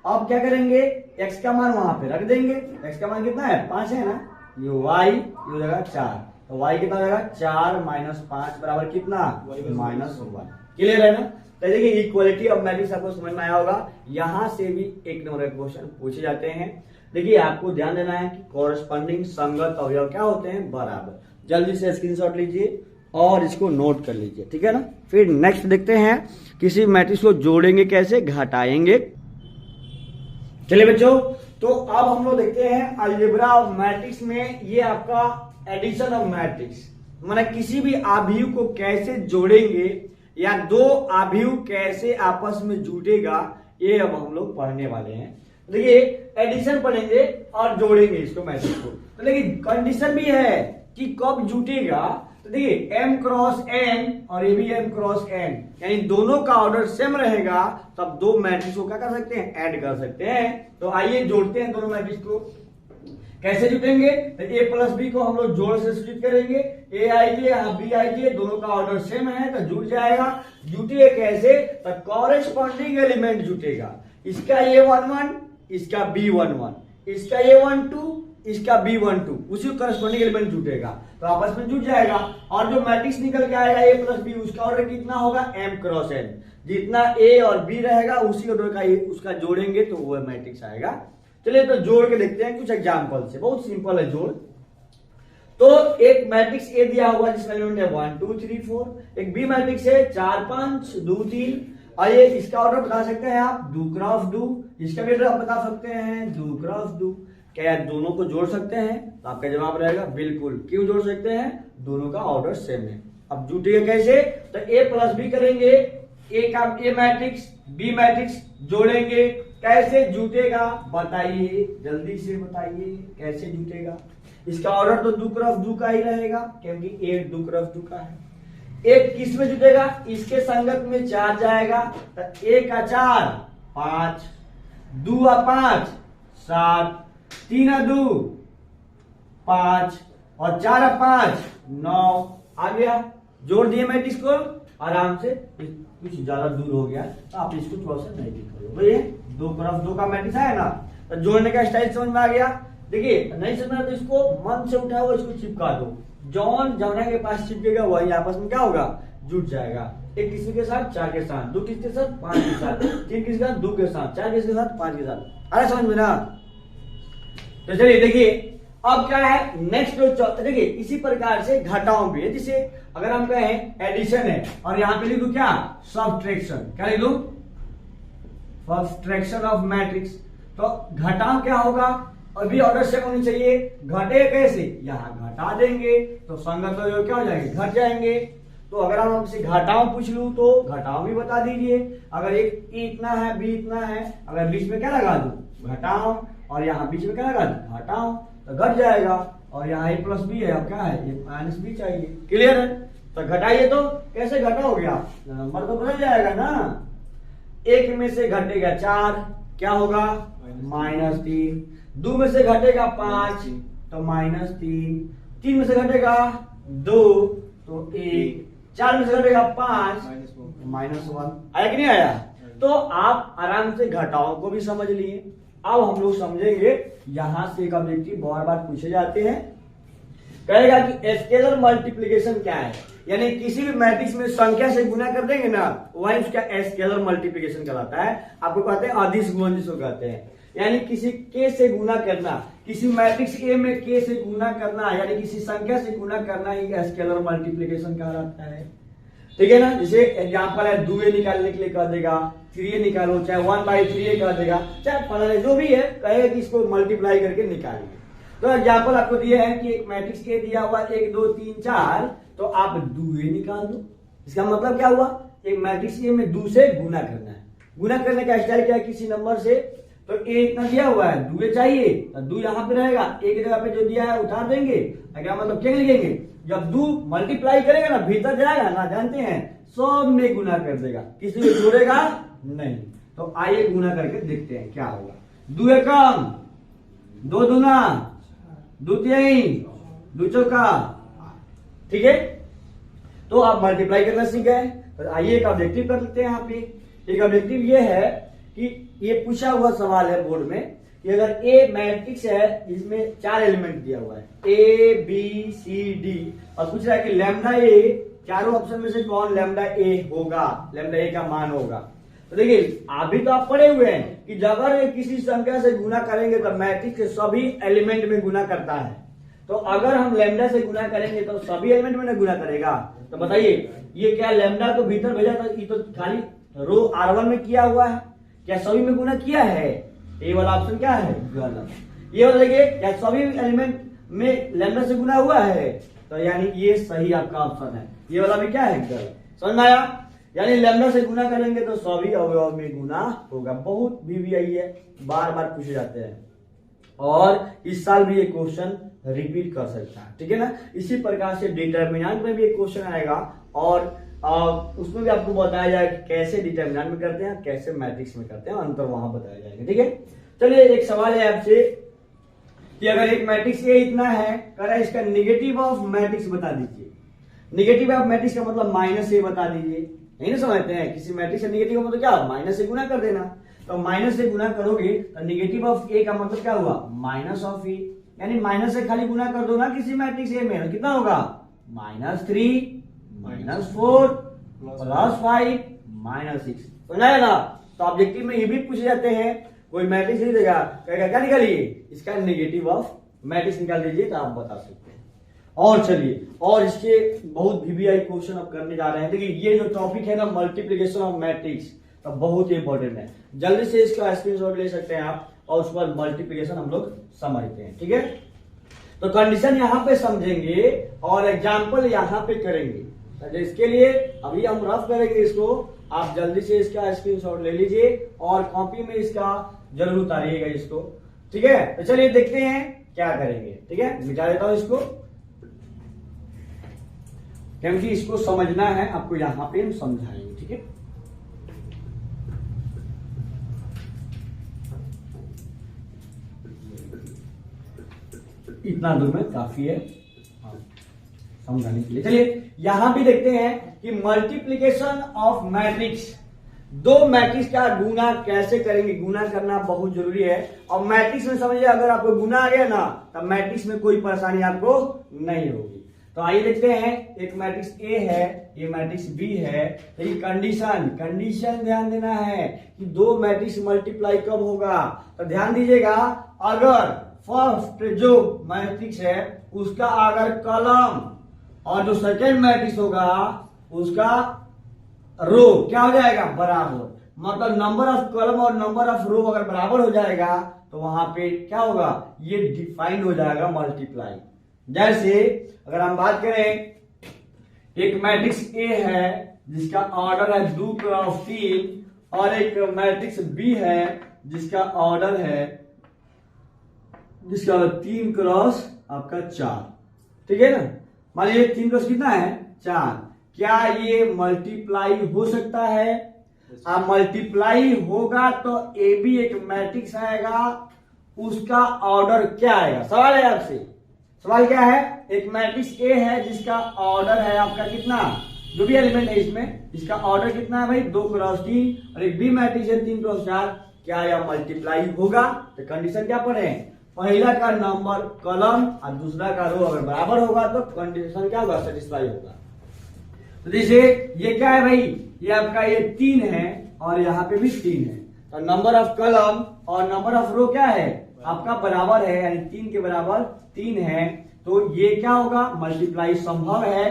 अब क्या करेंगे, x का मान वहां पे रख देंगे, x का मान कितना है 5 है ना, ये y ये हो जाएगा 4, तो y कितना हो जाएगा 4 माइनस 5 बराबर कितना -1, क्लियर है ना। तो देखिए इक्वालिटी ऑफ मैट्रिक्स आपको समझ में आया होगा, यहां से भी एक नंबर के क्वेश्चन पूछे जाते हैं। देखिए आपको ध्यान देना है कि कॉरेस्पॉन्डिंग संगत अवयव क्या होते हैं, बराबर। जल्दी से स्क्रीनशॉट लीजिए और इसको नोट कर लीजिए, ठीक है ना। फिर नेक्स्ट देखते हैं किसी मैट्रिक्स को जोड़ेंगे कैसे, घटाएंगे चलिए बच्चों, तो अब हम लोग देखते हैं अलजेब्रा ऑफ मैट्रिक्स में ये आपका एडिशन ऑफ मैट्रिक्स, माने किसी भी आव्यूह को कैसे जोड़ेंगे या दो आव्यूह कैसे आपस में जुटेगा, ये अब हम लोग पढ़ने वाले हैं। देखिए एडिशन पढ़ेंगे और जोड़ेंगे इसको मैट्रिक्स को, तो लेकिन कंडीशन भी है कि कब जुटेगा। तो देखिए m क्रॉस n और ये भी m क्रॉस n, यानी दोनों का ऑर्डर सेम रहेगा, तब दो मैट्रिक्स को क्या कर सकते हैं, ऐड कर सकते हैं। तो आइए जोड़ते हैं दोनों मैट्रिक्स को। कैसे जुटेंगे, तो a प्लस बी को हम लोग जोड़ से सूचित करेंगे, a I J B I जे, दोनों का ऑर्डर सेम है तो जुट जाएगा। जुटेगा कैसे, तो कॉरेस्पॉन्डिंग एलिमेंट जुटेगा, इसका a11, इसका b11, इसका a12, इसका b12, उसी करस्पॉन्डिंग एलिमेंट जुटेगा तो आपस में जुट जाएगा। और जो मैट्रिक्स निकल के आएगा a प्लस बी, उसका ऑर्डर कितना होगा, m क्रॉस n, जितना a और b रहेगा उसी ऑर्डर का उसका जोड़ेंगे तो वो मैट्रिक्स आएगा। चलिए तो जोड़ के देखते हैं कुछ एग्जांपल से, बहुत सिंपल है जोड़। तो एक मैट्रिक्स ए दिया हुआ है जिसका एलिमेंट है 1 2 3 4, एक बी मैट्रिक्स है 4 5 2 3, आइए इसका ऑर्डर बता सकते हैं आप 2 क्रॉस 2, इसका भी ऑर्डर आप बता सकते हैं 2 क्रॉस 2। क्या दोनों को जोड़ सकते हैं, तो आपका जवाब रहेगा बिल्कुल। क्यों जोड़ सकते हैं, दोनों का ऑर्डर सेम है। अब जुटेगा कैसे, तो a प्लस बी करेंगे, ए का ए मैट्रिक्स बी मैट्रिक्स जोड़ेंगे, कैसे जुटेगा बताइए, जल्दी से बताइए कैसे जुटेगा। इसका ऑर्डर तो 2 क्रॉस 2 का ही रहेगा क्योंकि a 2 क्रॉस 2 का है। एक किस में जुटेगा, इसके संगत में 4 जाएगा, तो 1 का 4 5, 2 का 5 7, 3 का 2 5 और 4 का 5 9, आ गया। जोड़ दिए मैट्रिक्स को आराम से, कुछ ज्यादा दूर हो गया तो आप इसको थोड़ा सा नहीं लिखो, ये 2 क्रॉस 2 का मैट्रिक्स है ना। तो जोड़ने का स्टाइल समझ में आ गया। देखिए नहीं समझ में तो इसको मन से उठाओ, इसको चिपका दो, जॉन जौना के पास चिपकेगा वही आपस में क्या होगा, जुट जाएगा। एक किसी के साथ 4 के साथ, 2 किसके साथ 5 के साथ, 3 किसके साथ 2 के साथ, 4 किसके साथ 5 के साथ, अरे समझ में ना। तो चलिए देखिए अब क्या है नेक्स्ट जो देखिए इसी प्रकार से घटाओं भी है, जिसे अगर हम कहें एडिशन है और यहां पे लिख दू क्या, सब्ट्रैक्शन, क्या लिख दू, सब्ट्रैक्शन ऑफ मैट्रिक्स। तो घटाओ क्या होगा, अभी ऑर्डर सेम होनी चाहिए, घटे कैसे, यहाँ घटा देंगे तो संगत हो क्या हो जाएंगे, घट जाएंगे। तो अगर हम हमसे घटाओ पूछ लूं तो घटाओ भी बता दीजिए। अगर एक ए इतना है बी इतना है, अगर बीच में क्या लगा दू, घटाओ, और यहाँ बीच में क्या लगा दू, घटाओ, तो घट जाएगा। और यहाँ ए प्लस बी है, अब क्या है, ये माइनस बी चाहिए, क्लियर है। तो घटाइए तो कैसे घटाओगे आप, नंबर तो बदल जाएगा ना। एक में से घटेगा 4, क्या होगा, -3, 2 में से घटेगा 5 तो -3, 3 में से घटेगा 2 तो 1, 4 में से घटेगा 5 -1, आया कि नहीं आया। तो आप आराम से घटाओं को भी समझ लिए। अब हम लोग समझेंगे, यहां से एक ऑब्जेक्टिव बार बार पूछे जाते हैं, कहेगा कि स्केलर मल्टीप्लिकेशन क्या है, यानी किसी भी मैट्रिक्स में संख्या से गुना कर देंगे ना, वही उसका स्केलर मल्टीप्लिकेशन कहलाता है। आपको कहते हैं अदिश गुणन जिसको कहते हैं, यानी किसी के से गुना करना, किसी मैट्रिक्स ए में के से गुना करना, यानी किसी संख्या से गुना करना ही स्केलर मल्टीप्लिकेशन कहलाता है। ठीक है ना। जैसे एग्जाम्पल है 2a निकालने के लिए कह देगा 3a निकालो, चाहे 1/3a कह देगा, चाहे फलाने जो भी है कहेगा कि इसको मल्टीप्लाई करके निकालिए। तो एग्जाम्पल आपको दिए हैं कि एक मैट्रिक्स ए दिया हुआ 1 2 3 4, तो आप 2a निकाल दो। इसका मतलब क्या हुआ, एक मैट्रिक्स ए में 2 से गुना करना है। गुना करने का स्टाइल क्या है, किसी नंबर से, तो a इतना दिया हुआ है, 2a चाहिए, तो 2 यहाँ पे रहेगा, एक जगह पे जो दिया है उठा देंगे। क्या मतलब क्या लिखेंगे, जब 2 मल्टीप्लाई करेगा ना भीतर जाएगा ना, जानते हैं सब में गुना कर देगा, किसी को जोड़ेगा नहीं। तो आइए गुना करके देखते हैं क्या होगा। 2 एकम 2 दूना 2 तिहाई 2 चौका, ठीक है। तो आप मल्टीप्लाई करना सीख गए। तो आइए एक ऑब्जेक्टिव कर लेते हैं। यहाँ पे एक ऑब्जेक्टिव ये है कि ये पूछा हुआ सवाल है बोर्ड में कि अगर ए मैट्रिक्स है जिसमें 4 एलिमेंट दिया हुआ है ए बी सी डी, और पूछ रहा है कि लैम्डा ए, चारों ऑप्शन में से कौन लैम्डा ए होगा, लैम्डा ए का मान होगा। तो देखिए अभी तो आप पढ़े हुए हैं कि जब अगर किसी संख्या से गुना करेंगे तो मैट्रिक्स के सभी एलिमेंट में गुना करता है। तो अगर हम लैम्डा से गुना करेंगे तो सभी एलिमेंट में गुना करेगा। तो बताइए ये क्या लैम्डा तो भीतर भेजा था, ये तो खाली रो R1 में किया हुआ है, क्या सभी में गुना किया है, ए वाला ऑप्शन क्या है गलत। ये वाला देखिए क्या सभी एलिमेंट में लैम्डा से गुना हुआ है, तो यानी ये सही आपका ऑप्शन है। ये वाला भी क्या है गलत। समझ में आया, यानी लैम्डा से गुना करेंगे तो सभी अवयव में गुना होगा। बहुत VVI है, बार बार पूछे जाते हैं और इस साल भी ये क्वेश्चन रिपीट कर सकता है, ठीक है ना। इसी प्रकार से डिटर्मिनेंट में भी एक क्वेश्चन आएगा और उसमें भी आपको बताया जाएगा कैसे डिटर्मिनेंट में करते हैं, कैसे मैट्रिक्स में करते हैं, अंतर वहां बताया जाएगा, ठीक है। चलिए एक सवाल है आपसे कि अगर एक मैट्रिक्स ए इतना है, करा इसका नेगेटिव ऑफ मैट्रिक्स बता दीजिए। नेगेटिव ऑफ मैट्रिक्स का मतलब -a बता दीजिए। नहीं ना समझते हैं, किसी मैट्रिक्स का नेगेटिव मतलब क्या, माइनस से गुना कर देना। तो माइनस से गुना करोगे तो नेगेटिव ऑफ ए का मतलब क्या हुआ, माइनस ऑफ ए, यानी माइनस से खाली गुना कर दो ना किसी मैट्रिक्स ए में, कितना होगा -3 -4 +5 -6। समझाया ना। तो ऑब्जेक्टिव में ये भी पूछे जाते हैं, कोई मैट्रिक्स नहीं देगा, कहेगा क्या निकालिए, इसका नेगेटिव ऑफ मैट्रिक्स निकाल दीजिए, तो आप बता सकते हैं। और चलिए, और इसके बहुत VVI क्वेश्चन अब करने जा रहे हैं। देखिए ये जो टॉपिक है ना मल्टीप्लिकेशन ऑफ मैट्रिक्स, तो बहुत ही इंपॉर्टेंट है। जल्दी से इसका स्क्रीनशॉट ले सकते हैं आप और उस पर मल्टीप्लिकेशन हम लोग समझते हैं, ठीक है। तो कंडीशन यहाँ पे समझेंगे और एग्जाम्पल यहाँ पे करेंगे। तो इसके लिए अभी हम रफ करेंगे इसको, आप जल्दी से इसका स्क्रीनशॉट ले लीजिए और कॉपी में इसका जरूर उतारिएगा इसको, ठीक है। तो चलिए देखते हैं क्या करेंगे, ठीक है। मिटा देता हूं इसको, क्योंकि इसको समझना है आपको, यहां पे हम समझाएंगे, ठीक है। इतना दूर में काफी है समझाने के लिए। चलिए यहां भी देखते हैं कि मल्टीप्लिकेशन ऑफ मैट्रिक्स, दो मैट्रिक्स का गुना कैसे करेंगे। गुना करना बहुत जरूरी है और मैट्रिक्स में समझिए अगर आपको गुना आ गया ना तो मैट्रिक्स में कोई परेशानी आपको नहीं होगी। तो आइए देखते हैं, एक मैट्रिक्स ए है, ये मैट्रिक्स बी है। तो ये कंडीशन ध्यान देना है कि दो मैट्रिक्स मल्टीप्लाई कब होगा। तो ध्यान दीजिएगा, अगर फर्स्ट जो मैट्रिक्स है उसका अगर कॉलम और जो सेकेंड मैट्रिक्स होगा उसका रो क्या हो जाएगा, बराबर। मतलब नंबर ऑफ कॉलम और नंबर ऑफ रो अगर बराबर हो जाएगा तो वहां पे क्या होगा, ये डिफाइन हो जाएगा मल्टीप्लाई। जैसे अगर हम बात करें, एक मैट्रिक्स ए है जिसका ऑर्डर है 2 × 3 और एक मैट्रिक्स बी है जिसका ऑर्डर है 3 × आपका 4, ठीक है ना। मान लीजिए 3 × कितना है 4। क्या ये मल्टीप्लाई हो सकता है? अब मल्टीप्लाई होगा तो ए बी एक मैट्रिक्स आएगा, उसका ऑर्डर क्या आएगा। सवाल है आपसे, सवाल क्या है, एक मैट्रिक्स ए है जिसका ऑर्डर है आपका कितना, जो भी एलिमेंट है इसमें, इसका ऑर्डर कितना है भाई 2 × 3 और एक बी मैट्रिक्स है 3 × 4। क्या यह मल्टीप्लाई होगा? तो कंडीशन क्या पढ़े, पहला का नंबर कॉलम और दूसरा का रो अगर बराबर होगा तो कंडीशन क्या होगा, सेटिस्फाई होगा। तो जैसे ये क्या है भाई, ये आपका ये 3 है और यहाँ पे भी 3 है, तो नंबर ऑफ कॉलम और नंबर ऑफ रो क्या है आपका बराबर है, यानी 3 के बराबर 3 है। तो ये क्या होगा, मल्टीप्लाई संभव है,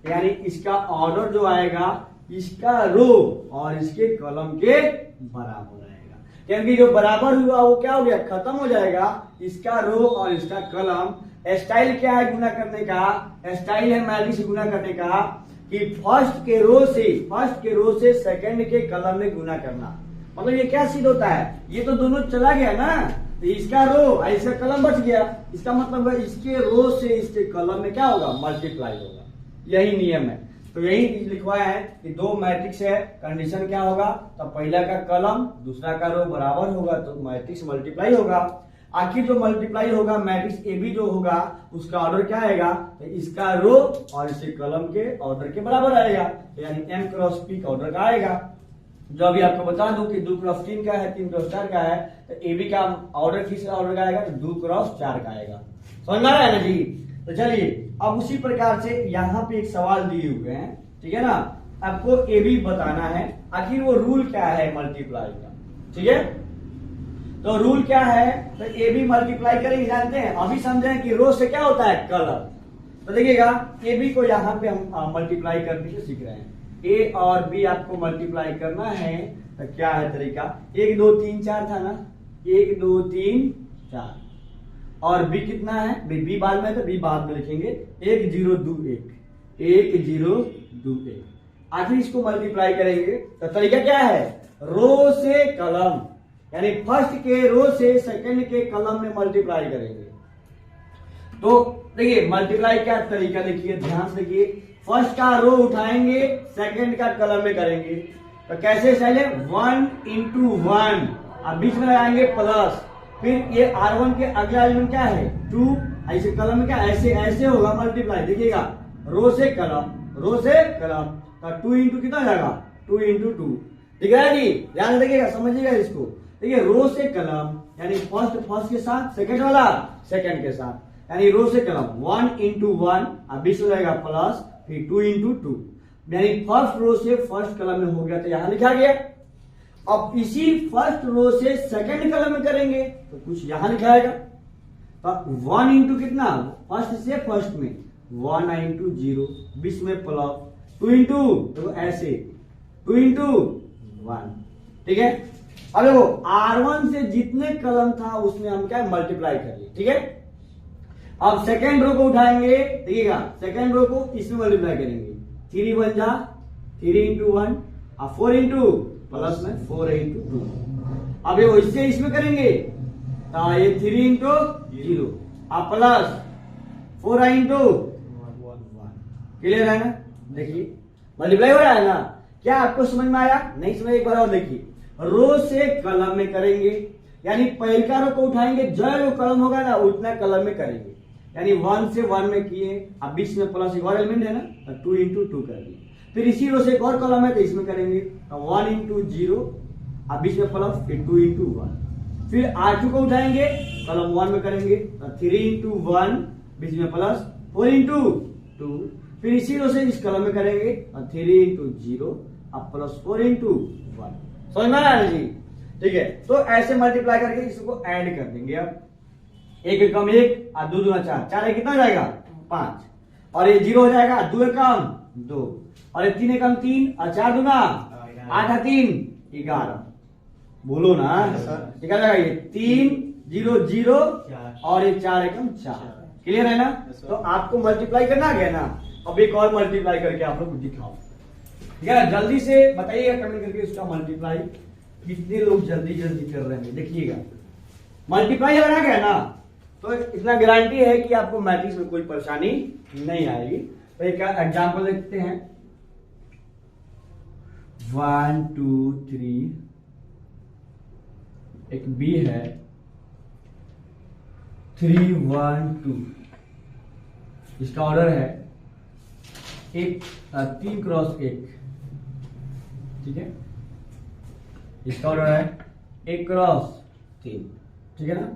यानी इसका ऑर्डर जो आएगा इसका रो और इसके कॉलम के बराबर आएगा, क्योंकि जो बराबर हुआ वो क्या हो गया, खत्म हो जाएगा। इसका रो और इसका कॉलम, स्टाइल क्या है गुना करने का, स्टाइल है मैट्रिक्स गुना करने का कि फर्स्ट के रो से सेकंड के कॉलम में गुना करना। मतलब ये क्या सिद्ध होता है, ये तो दोनों चला गया ना, तो इसका रो और इसका कॉलम बच गया, इसका मतलब है इसके रो से इसके कॉलम में क्या होगा, मल्टीप्लाई होगा। यही नियम है। तो यही लिखवाया है कि दो मैट्रिक्स है, कंडीशन क्या होगा, तो पहला का कॉलम दूसरा का रो बराबर होगा तो मैट्रिक्स मल्टीप्लाई होगा। आखिर जो मल्टीप्लाई होगा मैट्रिक्स ए बी जो होगा उसका ऑर्डर क्या आएगा, तो इसका रो और इसके कॉलम के ऑर्डर के बराबर आएगा, यानी m × p का ऑर्डर का आएगा। जो अभी आपको बता दूं कि 2 × 3 का है, 3 × 4 का है, तो ए बी का ऑर्डर किस ऑर्डर का आएगा, तो 2 × 4 का आएगा। समझ में आ रहा है ना जी। तो चलिए अब उसी प्रकार से यहाँ पे एक सवाल दिए हुए हैं, ठीक है ना, आपको ए बी बताना है, आखिर वो रूल क्या है मल्टीप्लाई का, ठीक है। तो रूल क्या है, तो ए बी मल्टीप्लाई करेंगे, जानते हैं, अभी समझें कि रो से क्या होता है कॉलम। तो देखिएगा ए बी को यहाँ पे हम मल्टीप्लाई करने से सीख रहे हैं, ए और बी आपको मल्टीप्लाई करना है, तो क्या है तरीका, 1 2 3 4 था ना, 1 2 3 4 और बी कितना है, बी बाद में, तो बी बाद में लिखेंगे 1 0 2 1 1 0 2 1। आखिर इसको मल्टीप्लाई करेंगे तो तरीका क्या है, रो से कलम, यानी फर्स्ट के रो से सेकंड के कलम में मल्टीप्लाई करेंगे। तो देखिए मल्टीप्लाई क्या तरीका, देखिए ध्यान से देखिए, फर्स्ट का रो उठाएंगे सेकंड का कलम में करेंगे। तो कैसे चले, 1 into 1, अब बीच में लगाएंगे प्लस, फिर ये R1 के अगला एलिमेंट क्या है 2, ऐसे कलम में क्या ऐसे ऐसे होगा मल्टीप्लाई, देखिएगा रो से कलम, रो से कलम, तो 2 into कितना जाएगा 2 into 2, ठीक है जी, ध्यान से देखिएगा, समझिएगा इसको। देखिए रो से कलम यानी फर्स्ट के साथ, सेकंड वाला सेकंड के साथ, यानी रो से कलम 1 into 1, अब बीच में जाएगा प्लस, फिर 2 into 2, यानी फर्स्ट रो से फर्स्ट कलम में हो गया, तो यहां लिखा गया। अब इसी फर्स्ट रो से सेकंड कलम में करेंगे तो कुछ यहां लिखाएगा, तो 1 into कितना, फर्स्ट से फर्स्ट में 1 into 0, बीच में प्लस, 2 into, तो ऐसे 2 into 1, ठीक है। अब देखो R1 से जितने कलम था उसमें हम क्या मल्टीप्लाई कर लिए, ठीक है। अब सेकेंड रो को उठाएंगे, देखिएगा सेकेंड रो को इसमें मल्टीप्लाई करेंगे, 3 1 जा 3 into 1 और 4 into प्लस में 4 into 2। अब ये इससे इसमें करेंगे तो ये 3 into 0 और प्लस 4 into 1, क्लियर है ना। देखिए मल्टीप्लाई हो रहा है ना, क्या आपको समझ में आया, नहीं समझ, एक बार और देखिए, रो से कलम में करेंगे, यानी पहले का रो को उठाएंगे, जो वो कलम होगा ना उतना कलम में करेंगे, यानी 1 से 1 में किए, अब बीच में प्लस एक और एलिमेंट है ना, तो 2 into 2 कर दिए, फिर इसी रो से एक और कलम है तो इसमें करेंगे, तो 1 into 0, अब बीच में प्लस, फिर 2 into 1, फिर R2 को उठाएंगे कलम 1 में करेंगे, तो 3 into 1, बीच में प्लस, 4 into 2, फिर इसी रो से इस कलम में करेंगे, 3 into 0 अब प्लस 4 into 1, समझ में आया जी, ठीक है। तो ऐसे मल्टीप्लाई करके इसको ऐड कर देंगे। अब 1 कम 1 और 2 दूना 4, 4 कितना हो जाएगा 5, और ये 0 हो जाएगा, 2 कम 2, और ये 3 कम 3 और 4 दूना 8 और 3 11, बोलो ना ठीक है, ये 3 0 0 और ये 4 एकम 4, क्लियर है ना। तो आपको मल्टीप्लाई करना आ गया ना, अब एक और मल्टीप्लाई करके आप लोग दिखाओ, ठीक है। जल्दी से बताइएगा कमेंट करके उसका मल्टीप्लाई कितने लोग जल्दी जल्दी कर रहे हैं, देखिएगा मल्टीप्लाई अगर आ गया ना तो इतना गारंटी है कि आपको मैट्रिक्स में कोई परेशानी नहीं आएगी। तो एक एग्जांपल देखते हैं, 1 2 3, एक बी है 3 1 2, इसका ऑर्डर है 3 क्रॉस 1, ठीक है, इसका ऑर्डर है 1 क्रॉस 3, ठीक है ना।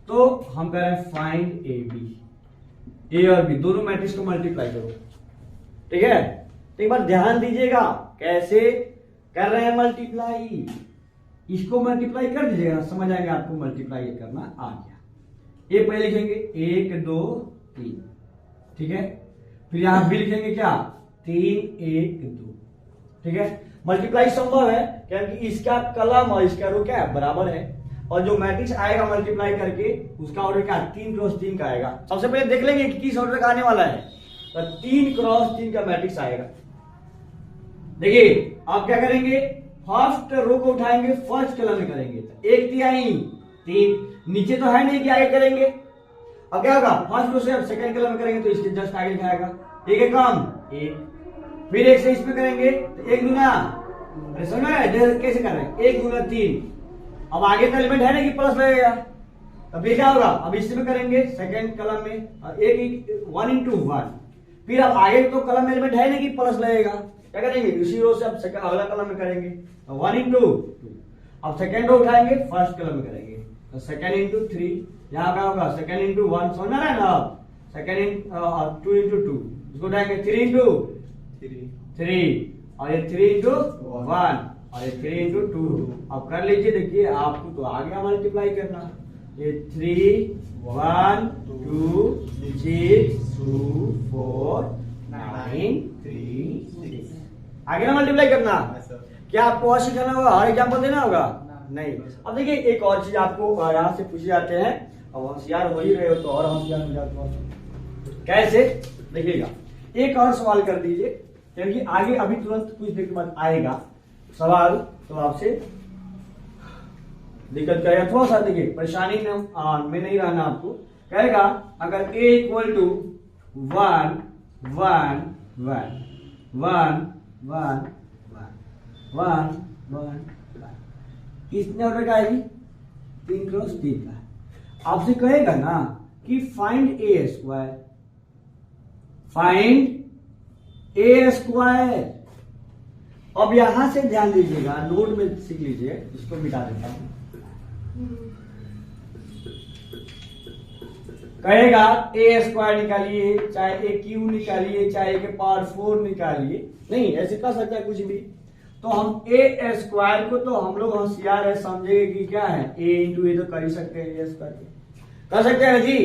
तो हम कह रहे हैं फाइंड ए बी, ए और बी दोनों मैट्रिक्स को मल्टीप्लाई करो, ठीक है। तो एक बार ध्यान दीजिएगा कैसे कर रहे हैं मल्टीप्लाई, इसको मल्टीप्लाई कर दीजिएगा, समझ आएगा आपको मल्टीप्लाई करना आ गया। ए पहले लिखेंगे 1 2 3, ठीक है, फिर यहां बी लिखेंगे क्या 3 1 2, ठीक है। मल्टीप्लाई संभव है क्योंकि इसका कलम और इसका रो क्या है बराबर है, और जो मैट्रिक्स आएगा मल्टीप्लाई करके उसका ऑर्डर क्या 3 क्रॉस 3 का आएगा। सबसे पहले देख लेंगे कि किस ऑर्डर का आने वाला है, तो 3 क्रॉस 3 का मैट्रिक्स आएगा। देखिए आप क्या करेंगे, फर्स्ट रो को उठाएंगे फर्स्ट कलम में करेंगे, तो 1 तिहाई 3, नीचे तो है नहीं कि आगे करेंगे, अब क्या होगा फर्स्ट रो से अब सेकंड कलम में करेंगे तो इसके जस्ट आगे लिखाएगा, 1 है कम 1, फिर 1 से इसमें करेंगे तो 1 गुना, समझ में आया कैसे कर रहे हैं 1 गुना 3, अब आगे का एलिमेंट है ना कि प्लस लगेगा, अब ये क्या होगा, अब इसमें करेंगे सेकंड कलम में 1 into 1, फिर अब आगे तो कलम एलिमेंट है ना कि प्लस लगेगा, क्या करेंगे उसी रो से अब अगला कलम में करेंगे 1 into 2, अब सेकंड रो उठाएंगे फर्स्ट कलम में करेंगे तो 2 into 3, यहाँ क्या होगा 2 into 1, समझ रहा है ना, अब 2 into 2, इसको उठाएंगे 3 into 3, और ये 3 into 1 और ये 3 into 2, अब कर लीजिए, देखिए आपको तो आ गया मल्टीप्लाई करना, ये 3 1 2 6 2 4 9 3 6, आगे ना मल्टीप्लाई करना। क्या आपको और सिखाना होगा, हर एग्जाम्पल देना होगा, नहीं। अब देखिए एक और चीज आपको यहाँ से पूछे जाते हैं, अब होशियार हो ही रहे हो तो और होशियार हो जाते हो। कैसे देखिएगा, एक और सवाल कर दीजिए, क्योंकि आगे अभी तुरंत कुछ देर के बाद आएगा सवाल, तो आपसे दिक्कत करेगा थोड़ा सा। देखिए परेशानी में नहीं रहना आपको। कहेगा अगर a इक्वल टू 1 1 1 1 1 1 1 कितने ऑर्डर का आएगी? 3 क्रॉस 3 का। आपसे कहेगा ना कि फाइंड ए स्क्वायर, फाइंड ए स्क्वायर। अब यहां से ध्यान दीजिएगा, नोट में सीख लीजिए, इसको मिटा देता हूं। कहेगा ए स्क्वायर निकालिए, चाहे ए क्यू निकालिए, चाहे ए के पावर 4 निकालिए, नहीं ऐसे कर सकते हैं कुछ भी। तो हम ए स्क्वायर को तो हम लोग होशियार है, समझेंगे कि क्या है ए इंटू ए, तो कर ही सकते हैं, ए स्क्वायर कर सकते हैं जी।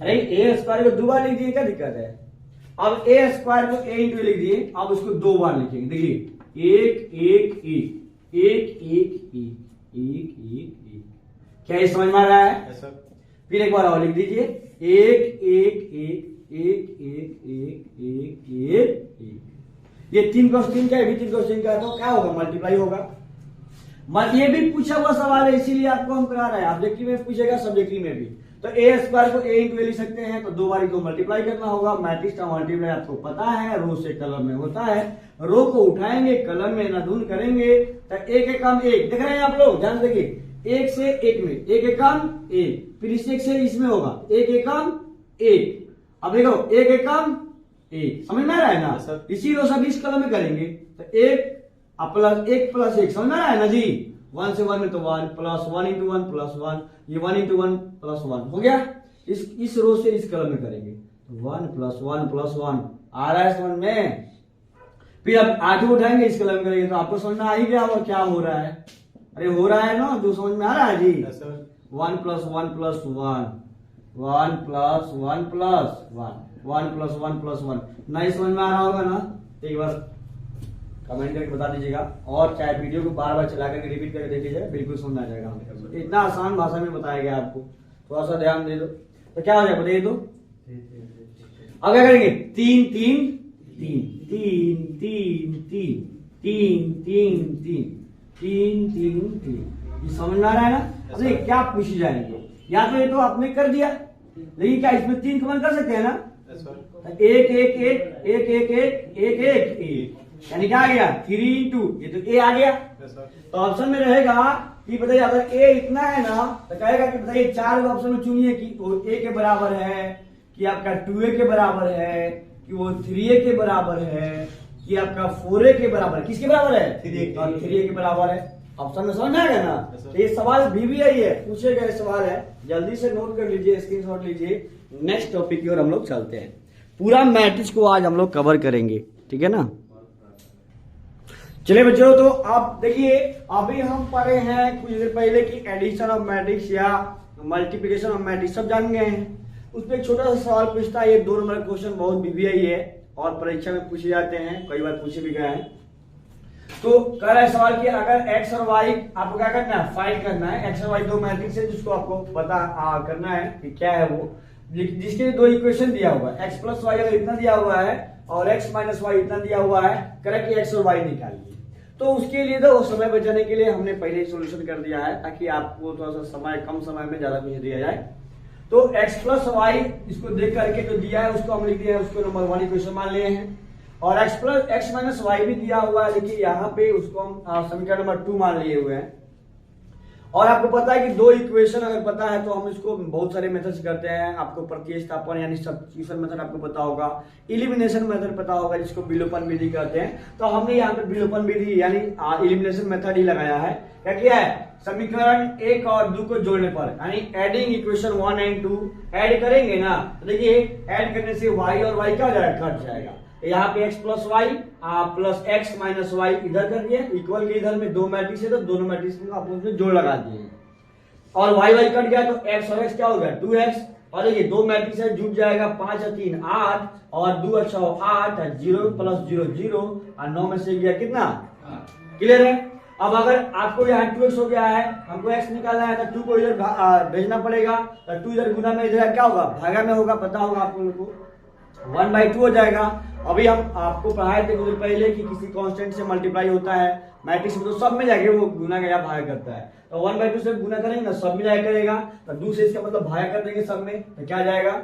अरे ए स्क्वायर को 2 बार लिख दिए, क्या दिक्कत है? अब ए स्क्वायर को ए इंटू ए लिख दिए, अब उसको 2 बार लिखेंगे। देखिए 1 1 1 1 1 1 1 1, क्या ये समझ में आ रहा है? फिर एक बार और लिख दीजिए 1 1 1 1 1 1 1 1 1। ये 3 क्रॉस 3 का, ये भी 3 क्रॉस 3 का, तो क्या होगा? मल्टीप्लाई होगा। ये भी पूछा हुआ सवाल है, इसीलिए आपको हम करा रहे हैं। ऑब्जेक्टिव में पूछेगा, सब्जेक्टिव में भी। तो ए स्क्वायर को ए इंटू ए लिख सकते हैं, तो 2 बार को मल्टीप्लाई करना होगा। मैट्रिक्स का मल्टीप्लाई आपको पता है, रो से कलम में होता है। रो को उठाएंगे, कलम में नधून करेंगे, तो एक एकम एक। देख रहे हैं आप लोग, ध्यान देखिए, 1 से 1 में 1 एकम 1, फिर इस 1 से इसमें होगा 1 एकम 1। अब देखो 1 एकम 1, समझ में आ रहा है ना? इसी रो से इस कलम में करेंगे, तो 1 प्लस 1 प्लस 1, समझ में आ रहा है ना जी? 1 से 1 में तो 1 प्लस 1 इंटू 1 प्लस 1, ये 1 इंटू 1 प्लस 1 हो गया। इस रो से इस कलम में करेंगे, तो 1 प्लस 1 प्लस 1 आ रहा है समझ में? फिर अब आगे उठाएंगे, इस कलम में करेंगे, तो आपको समझ में आ ही गया होगा क्या हो रहा है। अरे हो रहा है ना, जो समझ में आ रहा है जी? 1 plus 1 plus 1, 1 plus 1 plus 1, 1 plus 1 plus 1। नहीं समझ में आ रहा होगा ना? एक बार कमेंट करके बता दीजिएगा, और चाहे वीडियो को बार बार चला करके रिपीट करके देख लीजिएगा, बिल्कुल समझ आ जाएगा। इतना आसान भाषा में बताया गया आपको, थोड़ा सा ध्यान दे दो तो क्या हो जाएगा बताइए। तो अब क्या करेंगे? 3 3 3 3 3 3 3 3 3 3 3 3। ये समझ में आ रहा है ना? अरे क्या पूछ जाएंगे, या तो ये तो आपने कर दिया, लेकिन क्या इसमें 3 कमन कर सकते हैं ना? 1 1 1 1 1 1 1 1 1, यानी क्या आ गया? 3 इंटू, ये तो ए आ गया। तो ऑप्शन में रहेगा कि बताइए, अगर ए इतना है ना, तो कहेगा कि बताइए 4 ऑप्शन में चुनिए कि वो ए के बराबर है, कि आपका 2a के बराबर है, कि वो 3a के बराबर है, कि आपका 4a के बराबर है। किसके बराबर है? 3a के बराबर है। ऑप्शन में समझ में आएगा ना? तो ये सवाल VBI है, पूछे गए सवाल है, जल्दी से नोट कर लीजिए, स्क्रीनशॉट लीजिए। नेक्स्ट टॉपिक की ओर हम लोग चलते हैं। पूरा मैट्रिक्स को आज हम लोग कवर करेंगे, ठीक है ना? चलिए बच्चों, तो आप देखिए, अभी हम पढ़े हैं कुछ देर पहले कि एडिशन ऑफ मैट्रिक्स या मल्टीप्लिकेशन ऑफ मैट्रिक्स सब जान गए हैं। उसमें एक छोटा सा सवाल पूछता है, ये 2 नंबर क्वेश्चन बहुत VBI है और परीक्षा में पूछे जाते हैं, कई बार पूछे भी गए हैं। तो कह रहा है सवाल कि अगर x और y आपको क्या करना है? फाइंड करना है। x और y 2 मैट्रिक्स है, जिसको आपको पता करना है कि क्या है वो, जिसके 2 इक्वेशन दिया हुआ है। x प्लस वाई अगर इतना दिया हुआ है और x माइनस वाई इतना दिया हुआ है, करें कि x और y निकालिए। तो उसके लिए तो समय बचाने के लिए हमने पहले ही सोल्यूशन कर दिया है, ताकि आपको थोड़ा सा समय, कम समय में ज्यादा कुछ दिया जाए। तो x प्लस वाई इसको देख करके जो दिया है उसको हम लिख दिया है, उसको नंबर 1 इक्वेशन मान लिए हैं। और x माइनस वाई भी दिया हुआ है, देखिए यहाँ पे उसको हम समीकरण नंबर 2 मान लिए हुए हैं। और आपको पता है कि 2 इक्वेशन अगर पता है तो हम इसको बहुत सारे मेथड से करते हैं। आपको प्रतिस्थापन यानी सब्स्टिट्यूशन मेथड आपको पता होगा, एलिमिनेशन मेथड पता होगा, जिसको विलोपन विधि कहते हैं। तो हमने यहाँ पे विलोपन विधि यानी एलिमिनेशन मेथड ही लगाया है। क्या किया है? समीकरण 1 और 2 को जोड़ने पर, यानी एडिंग इक्वेशन 1 एंड 2 ऐड करेंगे ना, तो देखिए ऐड करने से y और y क्या हो जाएगा? कट जाएगा। यहाँ पे x plus y plus x minus y इधर कर दिए, इक्वल के इधर में 2 मैट्रिक्स है, तो दोनों मैट्रिक्स में आप उसमें जोड़ लगा दिए, और y y कट गया, तो x और x क्या हो गया? 2x। और देखिए 2 मैट्रिक्स है, जुट जाएगा, 5 और 3 8, और 2 और 6 8, 0 प्लस 0 0, और 9 में से गया कितना? क्लियर है? अब अगर आपको यहाँ 2x हो गया है, हमको x निकालना है, तो 2 को इधर भेजना पड़ेगा, तो 2 इधर गुना में इधर क्या होगा, भागा में होगा, पता होगा आप लोगों को, 1/2 हो जाएगा। अभी हम आपको पढ़ाए थे कुछ पहले कि किसी कांस्टेंट से मल्टीप्लाई होता है मैट्रिक्स में, तो सब में जाके वो गुना या भागा करता है, तो 1/2 से गुना करेंगे ना, सब में जाया करेगा, तो 2 से इसका मतलब भागा कर देंगे सब में, तो क्या जाएगा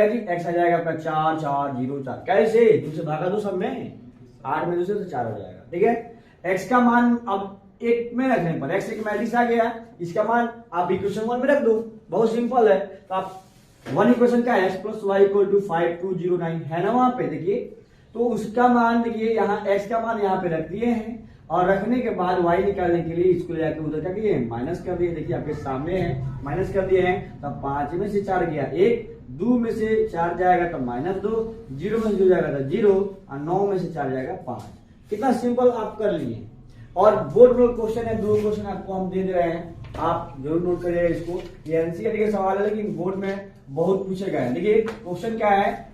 जी, x आ जाएगा आपका 4 4 0 4, कैसे 2 से भागा दो सब में, 8 में 2 से तो 4 हो जाएगा, ठीक है। x का मान अब एक में रखने पर x एक मैट्रिक्स आ गया, इसका मान आप इक्वेशन 1 में रख दो, बहुत सिंपल है। तो आप 1 इक्वेशन का x plus y equal to 5209 है ना वहां पे, देखिए, तो उसका मान देखिए यहाँ x का मान यहाँ पे रख दिए हैं, और रखने के बाद y निकालने के लिए इसको जाकर उधर क्या किए, माइनस कर दिए, देखिए आपके सामने है, माइनस कर दिए हैं, तब 5 में से 4 गया 1, 2 में से 4 जाएगा तो -2, 0 में से 2 जाएगा तो 0, और 9 में से 4 जाएगा 5। कितना सिंपल आप कर लिए। और बोर्ड में क्वेश्चन है, 2 क्वेश्चन आपको हम दे रहे हैं, आप जरूर नोट करिएगा इसको, ये एनसीईआरटी का सवाल है, लेकिन बोर्ड में बहुत पूछे गए हैं। देखिए क्वेश्चन क्या है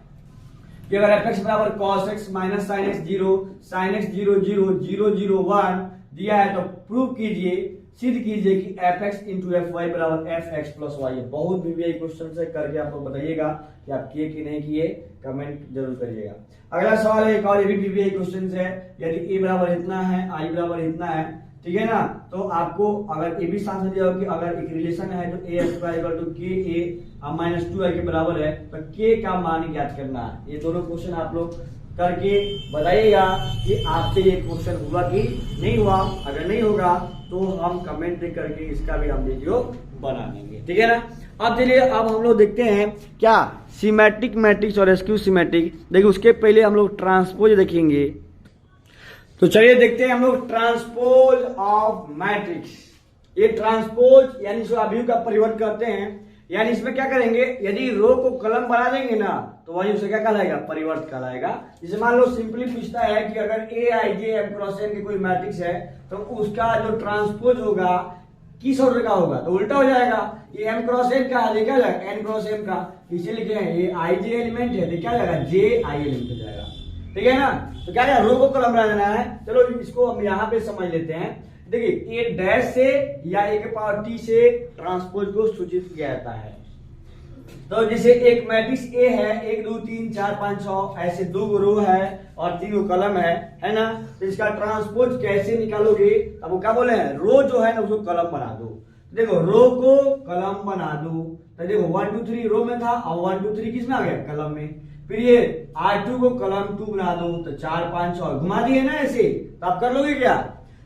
कि अगर f(x) बराबर cos x minus sin x 0, sin x 0 0 0 0 1 दिया है, तो प्रूव कीजिए, सिद्ध कीजिए कि f(x) इंटू fy बराबर f(x) प्लस y है। बहुत भी क्वेश्चन से करके आपको बताइएगा कि आप किए कि नहीं किए, कमेंट जरूर करिएगा। अगला सवाल है, एक और ये भी क्वेश्चन है, यदि a बराबर इतना है, i बराबर इतना है, ठीक है ना, तो आपको अगर ए भी साथ में दिया हो कि अगर एक रिलेशन है तो ए स्क्वायर इक्वल टू के ए माइनस 2 के बराबर है, तो के का मान ज्ञात करना है। ये दोनों क्वेश्चन आप लोग करके बताइएगा कि आपसे ये क्वेश्चन हुआ कि नहीं हुआ। अगर नहीं होगा तो हम कमेंट करके इसका भी हम वीडियो बना देंगे, ठीक है ना। अब चलिए, अब हम लोग देखते हैं क्या सिमेट्रिक मैट्रिक्स और स्क्यू सिमेट्रिक। देखिए उसके पहले हम लोग ट्रांसपोज देखेंगे, तो चलिए देखते हैं हम लोग ट्रांसपोज ऑफ मैट्रिक्स। ये ट्रांसपोज यानी स्वाभाविक का परिवर्तन करते हैं, यानी इसमें क्या करेंगे, यदि रो को कलम बना देंगे ना, तो वही उसे क्या कहलाएगा, परिवर्त कहलाएगा। जैसे मान लो सिंपली पूछता है कि अगर ए I J M cross N की कोई मैट्रिक्स है, तो उसका जो ट्रांसपोज होगा किस ऑर्डर का होगा, तो उल्टा हो जाएगा। ये एम क्रॉस एन का देखा जाएगा एन क्रॉस एम का, इसे लिखे हैं ये आई जे एलिमेंट है, देखा जाएगा जे आई एलिमेंट हो जाएगा, ठीक है ना। तो क्या रो को कलम बना देना है। चलो इसको हम यहाँ पे समझ लेते हैं। देखिए ए डैश से या ए के पावर टी से ट्रांसपोज को सूचित किया जाता है। तो जैसे एक मैट्रिक्स ए है, 1 2 3 4 5 6 ऐसे 2 रो है और 3 कलम है ना, तो इसका ट्रांसपोज कैसे निकालोगे, अब वो क्या बोले हैं, रो जो है ना उसको कलम बना दो। देखो रो को कलम बना दो, तो देखो 1 2 3 रो में था और 1 2 3 किस में आ गया, कलम में। फिर ये R2 को कलम 2 बना दो, तो 4 5 6 घुमा दिए ना ऐसे, तो आप कर लोगे क्या।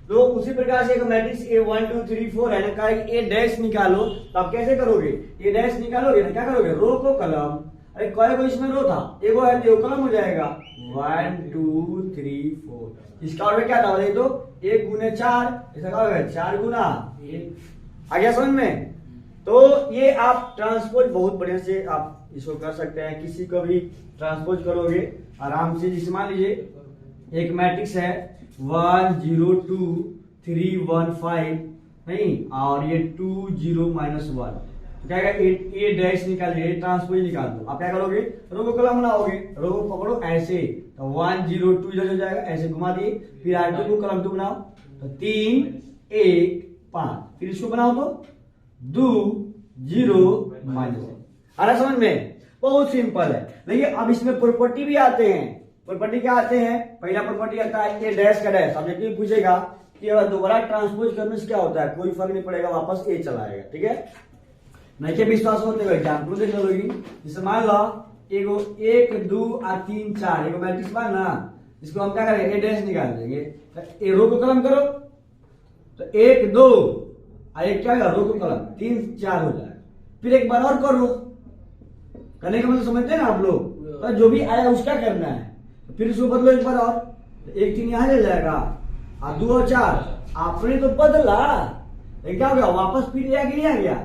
तो उसी प्रकार से एक मैट्रिक्स ए 1 2 3 4 है ना, का ए डैश निकालो, तो आप कैसे करोगे, ए डैश निकालोगे ना, क्या करोगे, रो को कलम, अरे कौन को इसमें रो था, एगो है तो कलम हो जाएगा 1 2 3 4। इसका ऑर्डर क्या था, तो 1 गुने 4, इसका क्या होगा 4 गुना 1। आ गया समझ में। तो ये आप ट्रांसपोज बहुत बढ़िया से आप इसको कर सकते हैं, किसी को भी ट्रांसपोज करोगे आराम से। जिसे मान लीजिए एक मैट्रिक्स है 1 0 2 3 1 5 नहीं, और ये 2 0 -1, क्या ए डैश निकालिए, ट्रांसपोज निकाल दो। आप क्या करोगे, रो को कलम बनाओगे, रो को पकड़ो ऐसे, तो 1 0 2 इधर हो जाएगा, ऐसे घुमा दिए, फिर R2 को कलम 2 बनाओ, तो 3 1 5, फिर इसको बनाओ तो 2 0 -1। आ रहा समझ में, बहुत सिंपल है। देखिए अब इसमें प्रॉपर्टी भी आते हैं। प्रॉपर्टी क्या आते हैं, पहला प्रॉपर्टी आता है ए डैश का डैश। अब ये पूछेगा कि अगर दोबारा ट्रांसपोज करने से क्या होता है, कोई फर्क नहीं पड़ेगा, वापस ए चला आएगा, ठीक है। नहीं के विश्वास होते हुए एग्जाम्पल देख लोगी। जैसे मान लो एगो 1 2 और 3 4 एगो मैट्रिक्स बना ना, इसको हम क्या करेंगे, ए डैश निकाल देंगे, ए रो को कलम करो, तो 1 2 और एक क्या रो को कलम 3 4 हो जाएगा। फिर एक बार और कर लो, करने का मतलब समझते हैं ना आप लोग, तो जो भी आया उसका करना है। फिर इसको बदलो एक बार और, 1 3 यहां चल जाएगा और 2 और 4 आपने तो बदला, क्या हो गया, वापस फिर आ गया।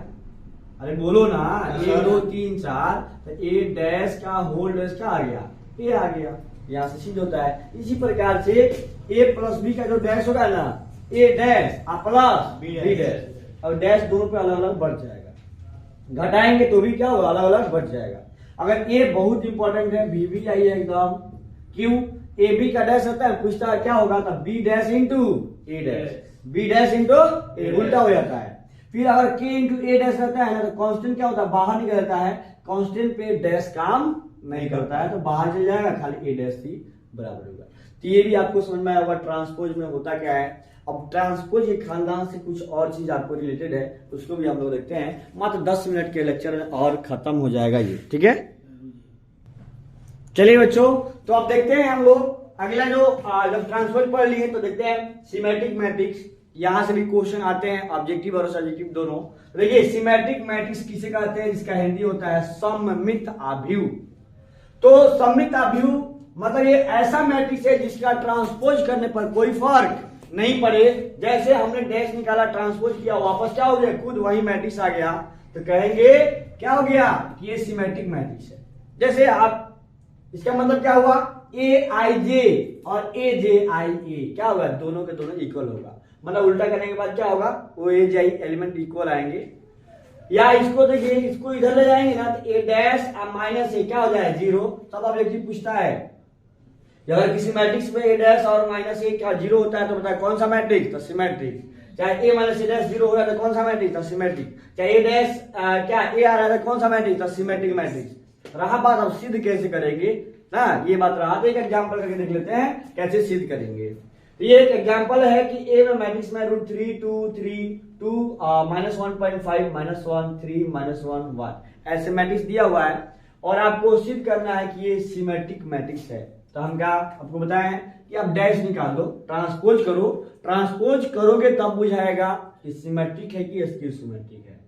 अरे बोलो ना, 1 2 3 4, तो ए डैश का होल डैश का आ गया, ए आ गया, यहाँ से सिद्ध होता है। इसी प्रकार से ए प्लस बी का जो डैश होगा ना, ए डैश प्लस बी डैश, और डैश दोनों पे अलग अलग बढ़ जाएगा, घटाएंगे तो भी क्या होगा, अलग अलग बढ़ जाएगा। अगर ए बहुत इंपॉर्टेंट है, बी भी चाहिए एकदम, क्यों, ए बी का डैश होता है, पूछता है क्या होगा, तो बी डैश इंटू ए डैश, बी डैश इंटू ए, उल्टा हो जाता है। फिर अगर के इंटू ए डैश रहता है ना तो कांस्टेंट क्या होता है, बाहर निकल जाता है, कांस्टेंट पे डैश काम नहीं करता है तो बाहर चल जाएगा, खाली ए डैश ही बराबर होगा। तो ये भी आपको समझ में आया होगा ट्रांसपोज में होता क्या है। अब ट्रांसपोज के खानदान से कुछ और चीज आपको रिलेटेड है, उसको भी हम लोग देखते हैं। मात्र 10 मिनट के लेक्चर में और खत्म हो जाएगा ये, ठीक है। चलिए बच्चों, तो अब देखते हैं हम लोग अगला जो जब ट्रांसपोज पढ़ लिए तो देखते हैं सिमेट्रिक मैट्रिक्स। यहां से भी क्वेश्चन आते हैं, ऑब्जेक्टिव और सब्जेक्टिव दोनों। देखिए सिमेट्रिक मैट्रिक्स किसे कहते हैं, जिसका हिंदी होता है सममित आव्यूह। तो सममित आव्यूह मतलब ये ऐसा मैट्रिक्स है जिसका ट्रांसपोज करने पर कोई फर्क नहीं पड़े। जैसे हमने डैश निकाला, ट्रांसपोज किया, वापस क्या हो गया, खुद वही मैट्रिक्स आ गया, तो कहेंगे क्या हो गया कि ये सिमेट्रिक मैट्रिक्स है। जैसे आप, इसका मतलब क्या हुआ, ए आई जे और ए जे आई ए क्या होगा, दोनों के दोनों इक्वल होगा। मतलब उल्टा करने के बाद क्या होगा, वो ए जे आई एलिमेंट इक्वल आएंगे। या इसको देखिए, इसको इधर ले जाएंगे ना तो ए डैश माइनस ए क्या हो जाए, जीरो। तब ऑब्जेक्टिव पूछता है अगर किसी मैट्रिक्स में ए डैश और माइनस ए क्या जीरो होता है तो बताए कौन सा मैट्रिक्स, तो सिमेट्रिक। चाहे ए माइनस ए डैश जीरो हो रहा है तो कौन सा मैट्रिक्स, तो सिमेट्रिक। चाहे ए डैश क्या ए आ रहा है तो कौन सा मैट्रिक्स, तो सिमेट्रिक मैट्रिक्स। रहा बात अब सिद्ध कैसे करेंगे ना, ये बात रहा। तो एक एग्जाम्पल करके देख लेते हैं कैसे सिद्ध करेंगे। तो ये एक एग्जाम्पल है कि ए में मैट्रिक्स में रूट 3 2 3 2 -1.5 -1 3 -1 1 ऐसे मैट्रिक्स दिया हुआ है और आपको सिद्ध करना है कि ये सिमेट्रिक मैट्रिक्स है। तो हम क्या आपको बताएं कि आप डैश निकाल दो, ट्रांसपोज करो, ट्रांसपोज करोगे तब बुझाएगा कि सिमेट्रिक है कि स्क्यू सिमेट्रिक है।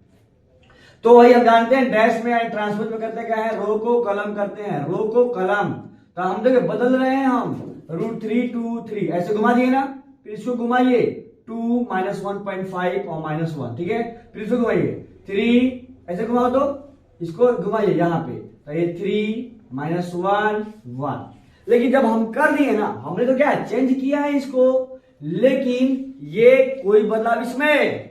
तो वही हम जानते हैं डैश में ट्रांसपोज में करते क्या है, रो को कलम करते हैं, रो को कलम। तो हम देखिए बदल रहे हैं, हम रूट 3 2 3 ऐसे घुमा दिए ना, फिर इसको घुमाइए 2 -1.5 और -1, ठीक है। फिर इसको घुमाइए 3 ऐसे घुमाओ, तो इसको घुमाइए यहाँ पे, तो ये 3 -1 1। लेकिन जब हम कर दिए ना, हमने तो क्या चेंज किया है इसको, लेकिन ये कोई बदलाव इसमें,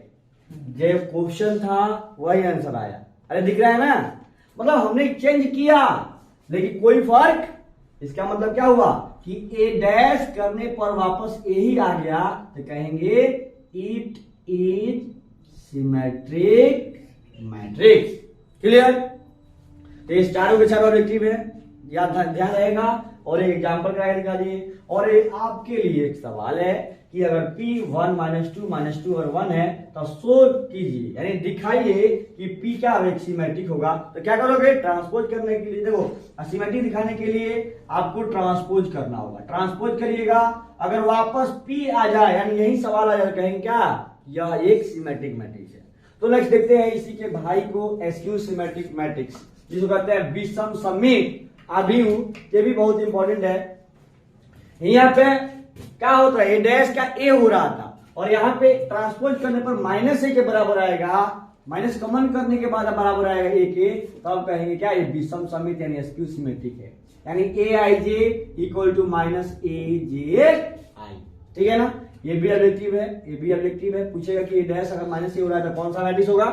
जो क्वेश्चन था वही आंसर आया। अरे दिख रहा है ना, मतलब हमने चेंज किया लेकिन कोई फर्क। इसका मतलब क्या हुआ कि ए डैश करने पर वापस ए ही आ गया, तो कहेंगे it is symmetric matrix. Clear. तो इस चारों के चारों ऑब्जेक्टिव है, याद ध्यान रहेगा। और एक एग्जाम्पल करा दिखा दिए। और एक आपके लिए एक सवाल है कि अगर P 1 -2 -2 और 1 है तो शो कीजिए, यानी दिखाइए कि P क्या सिमेट्रिक होगा। तो क्या करोगे, ट्रांसपोज करने के लिए, देखो सिमेट्रिक दिखाने के लिए आपको ट्रांसपोज करना होगा। ट्रांसपोज करिएगा, अगर वापस P आ जाए यानी यही सवाल आ जाए, कहेंगे क्या यह एक सिमेट्रिक मैट्रिक्स है। तो नेक्स्ट देखते हैं इसी के भाई को, स्क्यू सिमेट्रिक मैट्रिक्स, जिसको कहते हैं विषम सममित आव्यूह। ये भी बहुत इंपॉर्टेंट है। यहाँ पे क्या होता है, ए डैश का ए हो रहा था और यहाँ पे ट्रांसपोज करने पर -a के बराबर आएगा, माइनस कॉमन करने के बाद बराबर आएगा ए के, तब कहेंगे क्या ये विषम सममित यानी स्क्यू सिमेट्रिक है। यानी ए I J equal to -aj। ठीक है ना, ये भी ऑब्जेक्टिव है, ये भी ऑब्जेक्टिव है। पूछेगा कि ए डैश अगर -a हो रहा है तो कौन सा मैट्रिक्स होगा,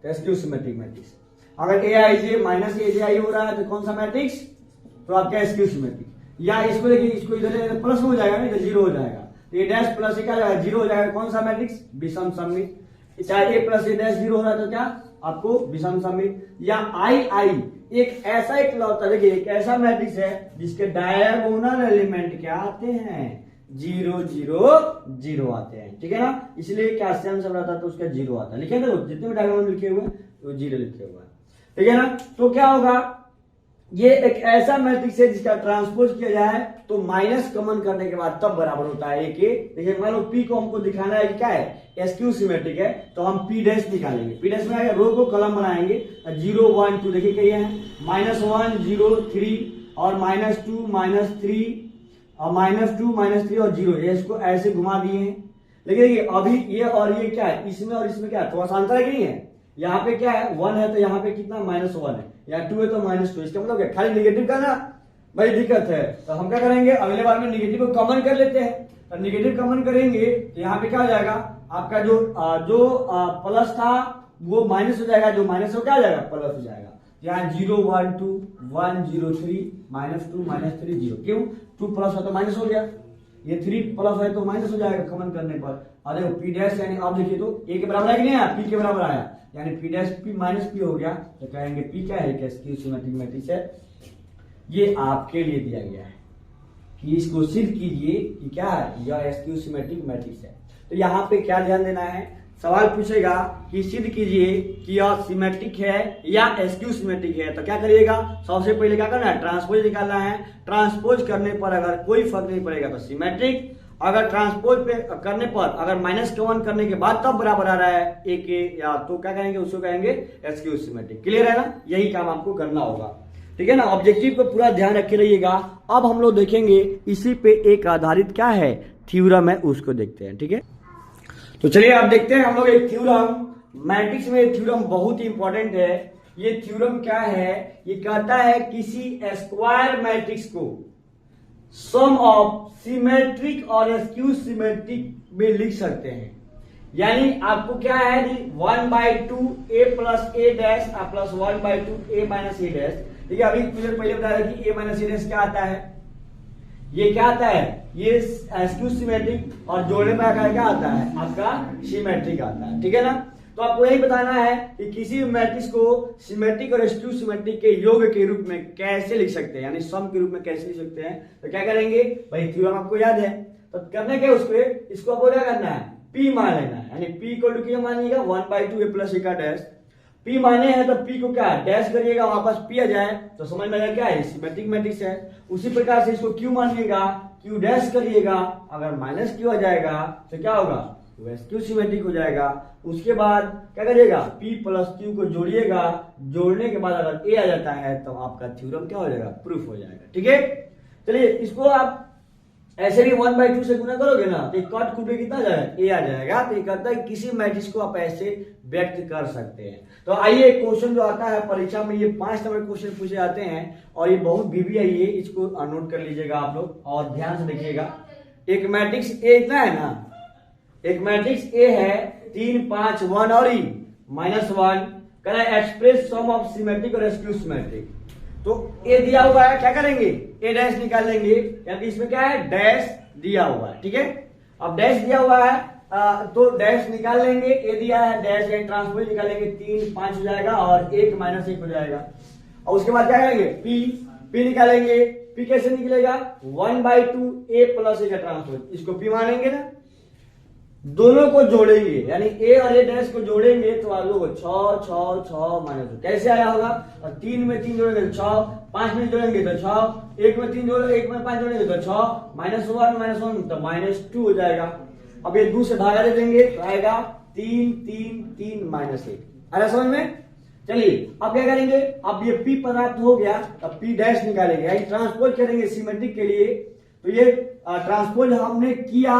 तो स्क्यू सिमेट्रिक मैट्रिक्स। अगर ए आई जे -aj हो रहा है तो कौन सा मैट्रिक्स, तो आपका स्क्यू सिमेट्रिक। या इसको देखिए, इसको इधर प्लस हो जाएगा ना, इधर जीरो हो जाएगा, तो ए डैश प्लस ए क्या हो जाएगा, जीरो हो जाएगा। कौन सा मैट्रिक्स, विषम सममित। चाहे ए प्लस ए डैश जीरो हो रहा है तो क्या आपको विषम सममित। या आई आई एक ऐसा इकलौता, देखिए एक ऐसा मैट्रिक्स है जिसके डायगोनल एलिमेंट क्या आते हैं, 0 0 0 आते हैं। ठीक है ना, इसलिए कैल्शियम सब रहता है तो उसका 0 आता है। लिखे ना, जितने भी डायगोनल लिखे हुए वो 0 लिखे हुए हैं। ठीक है ना, तो क्या होगा, ये एक ऐसा मैट्रिक्स है जिसका ट्रांसपोज किया जाए तो माइनस कॉमन करने के बाद तब बराबर होता है ए के। देखिए मान लो पी को हमको दिखाना है कि क्या है, स्क्यू सिमेट्रिक है, तो हम पी डैश निकालेंगे। पी डैश में रो को कलम बनाएंगे, 0 1 2 देखिए क्या है, -1 0 3 और -2 -3 और -2 -3 और 0, ये इसको ऐसे घुमा दिए हैं। लेकिन देखिए अभी ये और ये क्या है, इसमें और इसमें क्या है, थोड़ा सा अंतर है कि नहीं है। यहाँ पे क्या है, 1 है तो यहाँ पे कितना -1 है, या 2 है तो -2। इसका मतलब क्या, खाली निगेटिव का ना बड़ी दिक्कत है, तो हम क्या करेंगे, अगले बार में निगेटिव को कॉमन कर लेते हैं। तो निगेटिव कॉमन करेंगे तो यहाँ पे क्या हो जाएगा, आपका जो प्लस था वो माइनस हो जाएगा, जो माइनस हो क्या हो जाएगा, प्लस हो जाएगा। यहाँ 0 1 2 1 0 3 -2 -3 0, क्यों 2 प्लस हो तो माइनस हो गया। ये 3 प्लस है तो माइनस हो जाएगा कॉमन करने पर। अरे पी डैश यानी आप देखिए तो ए के बराबर है कि नहीं आया, पी के बराबर आया, यानी P dash P minus P हो गया। तो कहेंगे पी क्या है, स्क्यू सिमेट्रिक मैट्रिक्स है। ये आपके लिए दिया गया है कि इसको सिद्ध कीजिए कि क्या है, यह स्क्यू सिमेट्रिक मैट्रिक्स है। तो यहाँ पे क्या ध्यान देना है, सवाल पूछेगा कि सिद्ध कीजिए कि यह सिमेट्रिक है या स्क्यू सिमेट्रिक है। तो क्या करिएगा, सबसे पहले क्या करना है, ट्रांसपोज निकालना है। ट्रांसपोज करने पर अगर कोई फर्क नहीं पड़ेगा तो सिमेट्रिक, अगर ट्रांसपोज पे करने पर अगर माइनस कॉमन करने के बाद तब बराबर आ रहा है ए के या तो क्या कहेंगे, उसको कहेंगे स्क्यू सिमेट्रिक। क्लियर है ना, यही काम आपको करना होगा, ठीक है ना। ऑब्जेक्टिव को पूरा ध्यान रखे रहिएगा। अब हम लोग देखेंगे इसी पे एक आधारित क्या है थ्योरम है, उसको देखते हैं, ठीक है। तो चलिए आप देखते हैं हम लोग एक थ्योरम, मैट्रिक्स में थ्योरम बहुत ही इंपॉर्टेंट है। ये थ्योरम क्या है, ये कहता है किसी स्क्वायर मैट्रिक्स को सम ऑफ सिमेट्रिक और स्क्यू सिमेट्रिक में लिख सकते हैं। यानी आपको क्या है, 1/2 ए plus A dash plus 1/2 A minus A dash. ठीक है, अभी मुझे पहले बताया कि ए माइनस ए डैश क्या आता है, ये क्या आता है, ये स्क्यू सिमेट्रिक, और जोड़ने में क्या आता है आपका सिमेट्रिक आता है, ठीक है ना। तो आपको यही बताना है कि किसी मैट्रिक्स को सिमेट्रिक और स्क्यू सिमेट्रिक के योग के रूप में कैसे लिख सकते हैं, यानी सम के रूप में कैसे लिख सकते हैं। तो क्या करेंगे भाई, थ्योरम आपको याद है, तो करने के उसके इसको आपको क्या करना है, P मान लेना है। यानी P इक्वल टू क्या मानिएगा, 1/2 ए प्लस ए का डैश। P माने हैं तो P को क्या डैश करिएगा, वापस P आ जाए तो समझ में आएगा क्या है, सिमेट्रिक मैट्रिक्स है। उसी प्रकार से इसको Q मानिएगा, Q डैश करिएगा, अगर माइनस Q आ जाएगा तो क्या होगा, वो स्क्यू सिमेट्रिक हो जाएगा। उसके बाद क्या करिएगा, P प्लस Q को जोड़िएगा, जोड़ने के बाद अगर A आ जाता है तो आपका थ्योरम क्या हो जाएगा, प्रूफ हो जाएगा, ठीक है। चलिए इसको आप ऐसे भी 1/2 से गुना करोगे ना तो कट कूट कितना आ जाएगा, A आ जाएगा। तो ये कहता है किसी मैट्रिक्स को आप ऐसे व्यक्त कर सकते हैं। तो आइए क्वेश्चन जो आता है परीक्षा में, ये 5 नंबर क्वेश्चन पूछे जाते हैं और ये बहुत बीबी है, ये इसको नोट कर लीजिएगा आप लोग और ध्यान से देखिएगा। एक मैट्रिक्स A इतना है ना, एक मैट्रिक्स A है 3 5 1 और E -1, कह रहा है एक्सप्रेस सम ऑफ सिमेट्रिक और स्क्यू सिमेट्रिक। तो A दिया हुआ है, क्या करेंगे, A डैश निकाल लेंगे, यानी इसमें क्या है, डैश दिया हुआ है, ठीक है। अब डैश दिया हुआ है तो डैश निकाल लेंगे, A दिया है डैश, यानी ट्रांसपोज निकालेंगे, 3 5 हो जाएगा और 1 -1 हो जाएगा। और उसके बाद क्या करेंगे, P निकालेंगे। P कैसे निकलेगा, 1/2 ए प्लस ए का ट्रांसपोज, इसको P मानेंगे ना, दोनों को जोड़ेंगे, यानी A और A डैश को जोड़ेंगे तो आप लोग 6 6 6 -2 कैसे आया होगा, और 3 में 3 जोड़ेंगे तो 6, 5 में जोड़ेंगे तो 6, 1 में 3 जोड़ेंगे, 1 में 5 जोड़ेंगे तो 6, -1 तो -2 हो जाएगा। अब ये 2 से भागा दे देंगे तो आएगा 3 3 3 -1। आया समझ में। चलिए अब क्या करेंगे, अब ये P प्राप्त हो गया, अब P डैश निकालेंगे, यानी ट्रांसपोज करेंगे सिमेट्रिक के लिए। तो ये ट्रांसपोज हमने किया,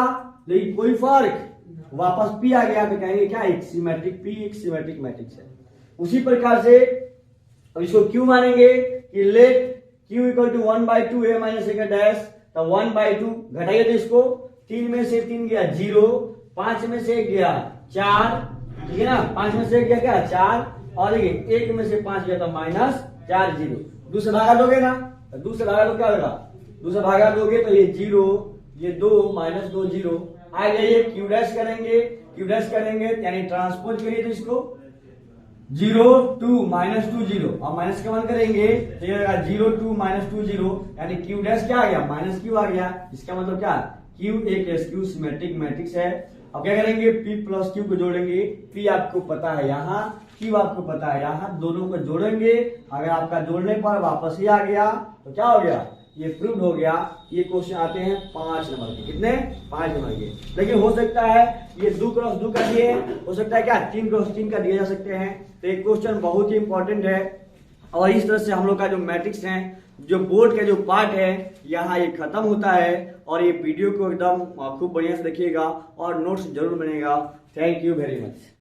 लेकिन कोई फर्क, वापस P आ गया तो कहेंगे क्या, एक सिमेट्रिक P एक सिमेट्रिक मैट्रिक्स है। उसी प्रकार से अब इसको Q मानेंगे कि let Q equal to 1/2 A minus A का डैश। तो 1/2 घटाइए तो इसको, 3 में से 3 गया 0, 5 में से 1 गया 4, ठीक है ना, 5 में से 1 गया क्या 4, और देखिए 1 में से 5 गया तो -4 0। दूसरा भागा दोगे ना, तो दूसरा भागा तो क्या होगा, दूसरा भागा दोगे तो ये 0 ये 2 -2 0 आ गया। Q डैश करेंगे यानी ट्रांसपोज करिए तो इसको 0 2 -2 0 और माइनस का मान करेंगे तो ये 0 2 -2 0, यानी Q डैश क्या आ गया, -Q आ गया। इसका मतलब क्या, Q एक स्क्यू सिमेट्रिक मैट्रिक्स है। अब क्या करेंगे, P प्लस Q को जोड़ेंगे, P आपको पता है यहाँ, Q आपको पता है यहाँ, दोनों को जोड़ेंगे। अगर आपका जोड़ने पर वापस ही आ गया तो क्या हो गया, ये प्रूव हो गया। ये क्वेश्चन आते हैं 5 नंबर के, कितने 5 नंबर के। लेकिन हो सकता है ये 2 × 2 का दिए, हो सकता है क्या 3 × 3 का दिए जा सकते हैं। तो ये क्वेश्चन बहुत ही इंपॉर्टेंट है। और इस तरह से हम लोग का जो मैट्रिक्स है, जो बोर्ड का जो पार्ट है, यहाँ ये खत्म होता है। और ये वीडियो को एकदम खूब बढ़िया से देखिएगा और नोट्स जरूर बनेगा। Thank you very much.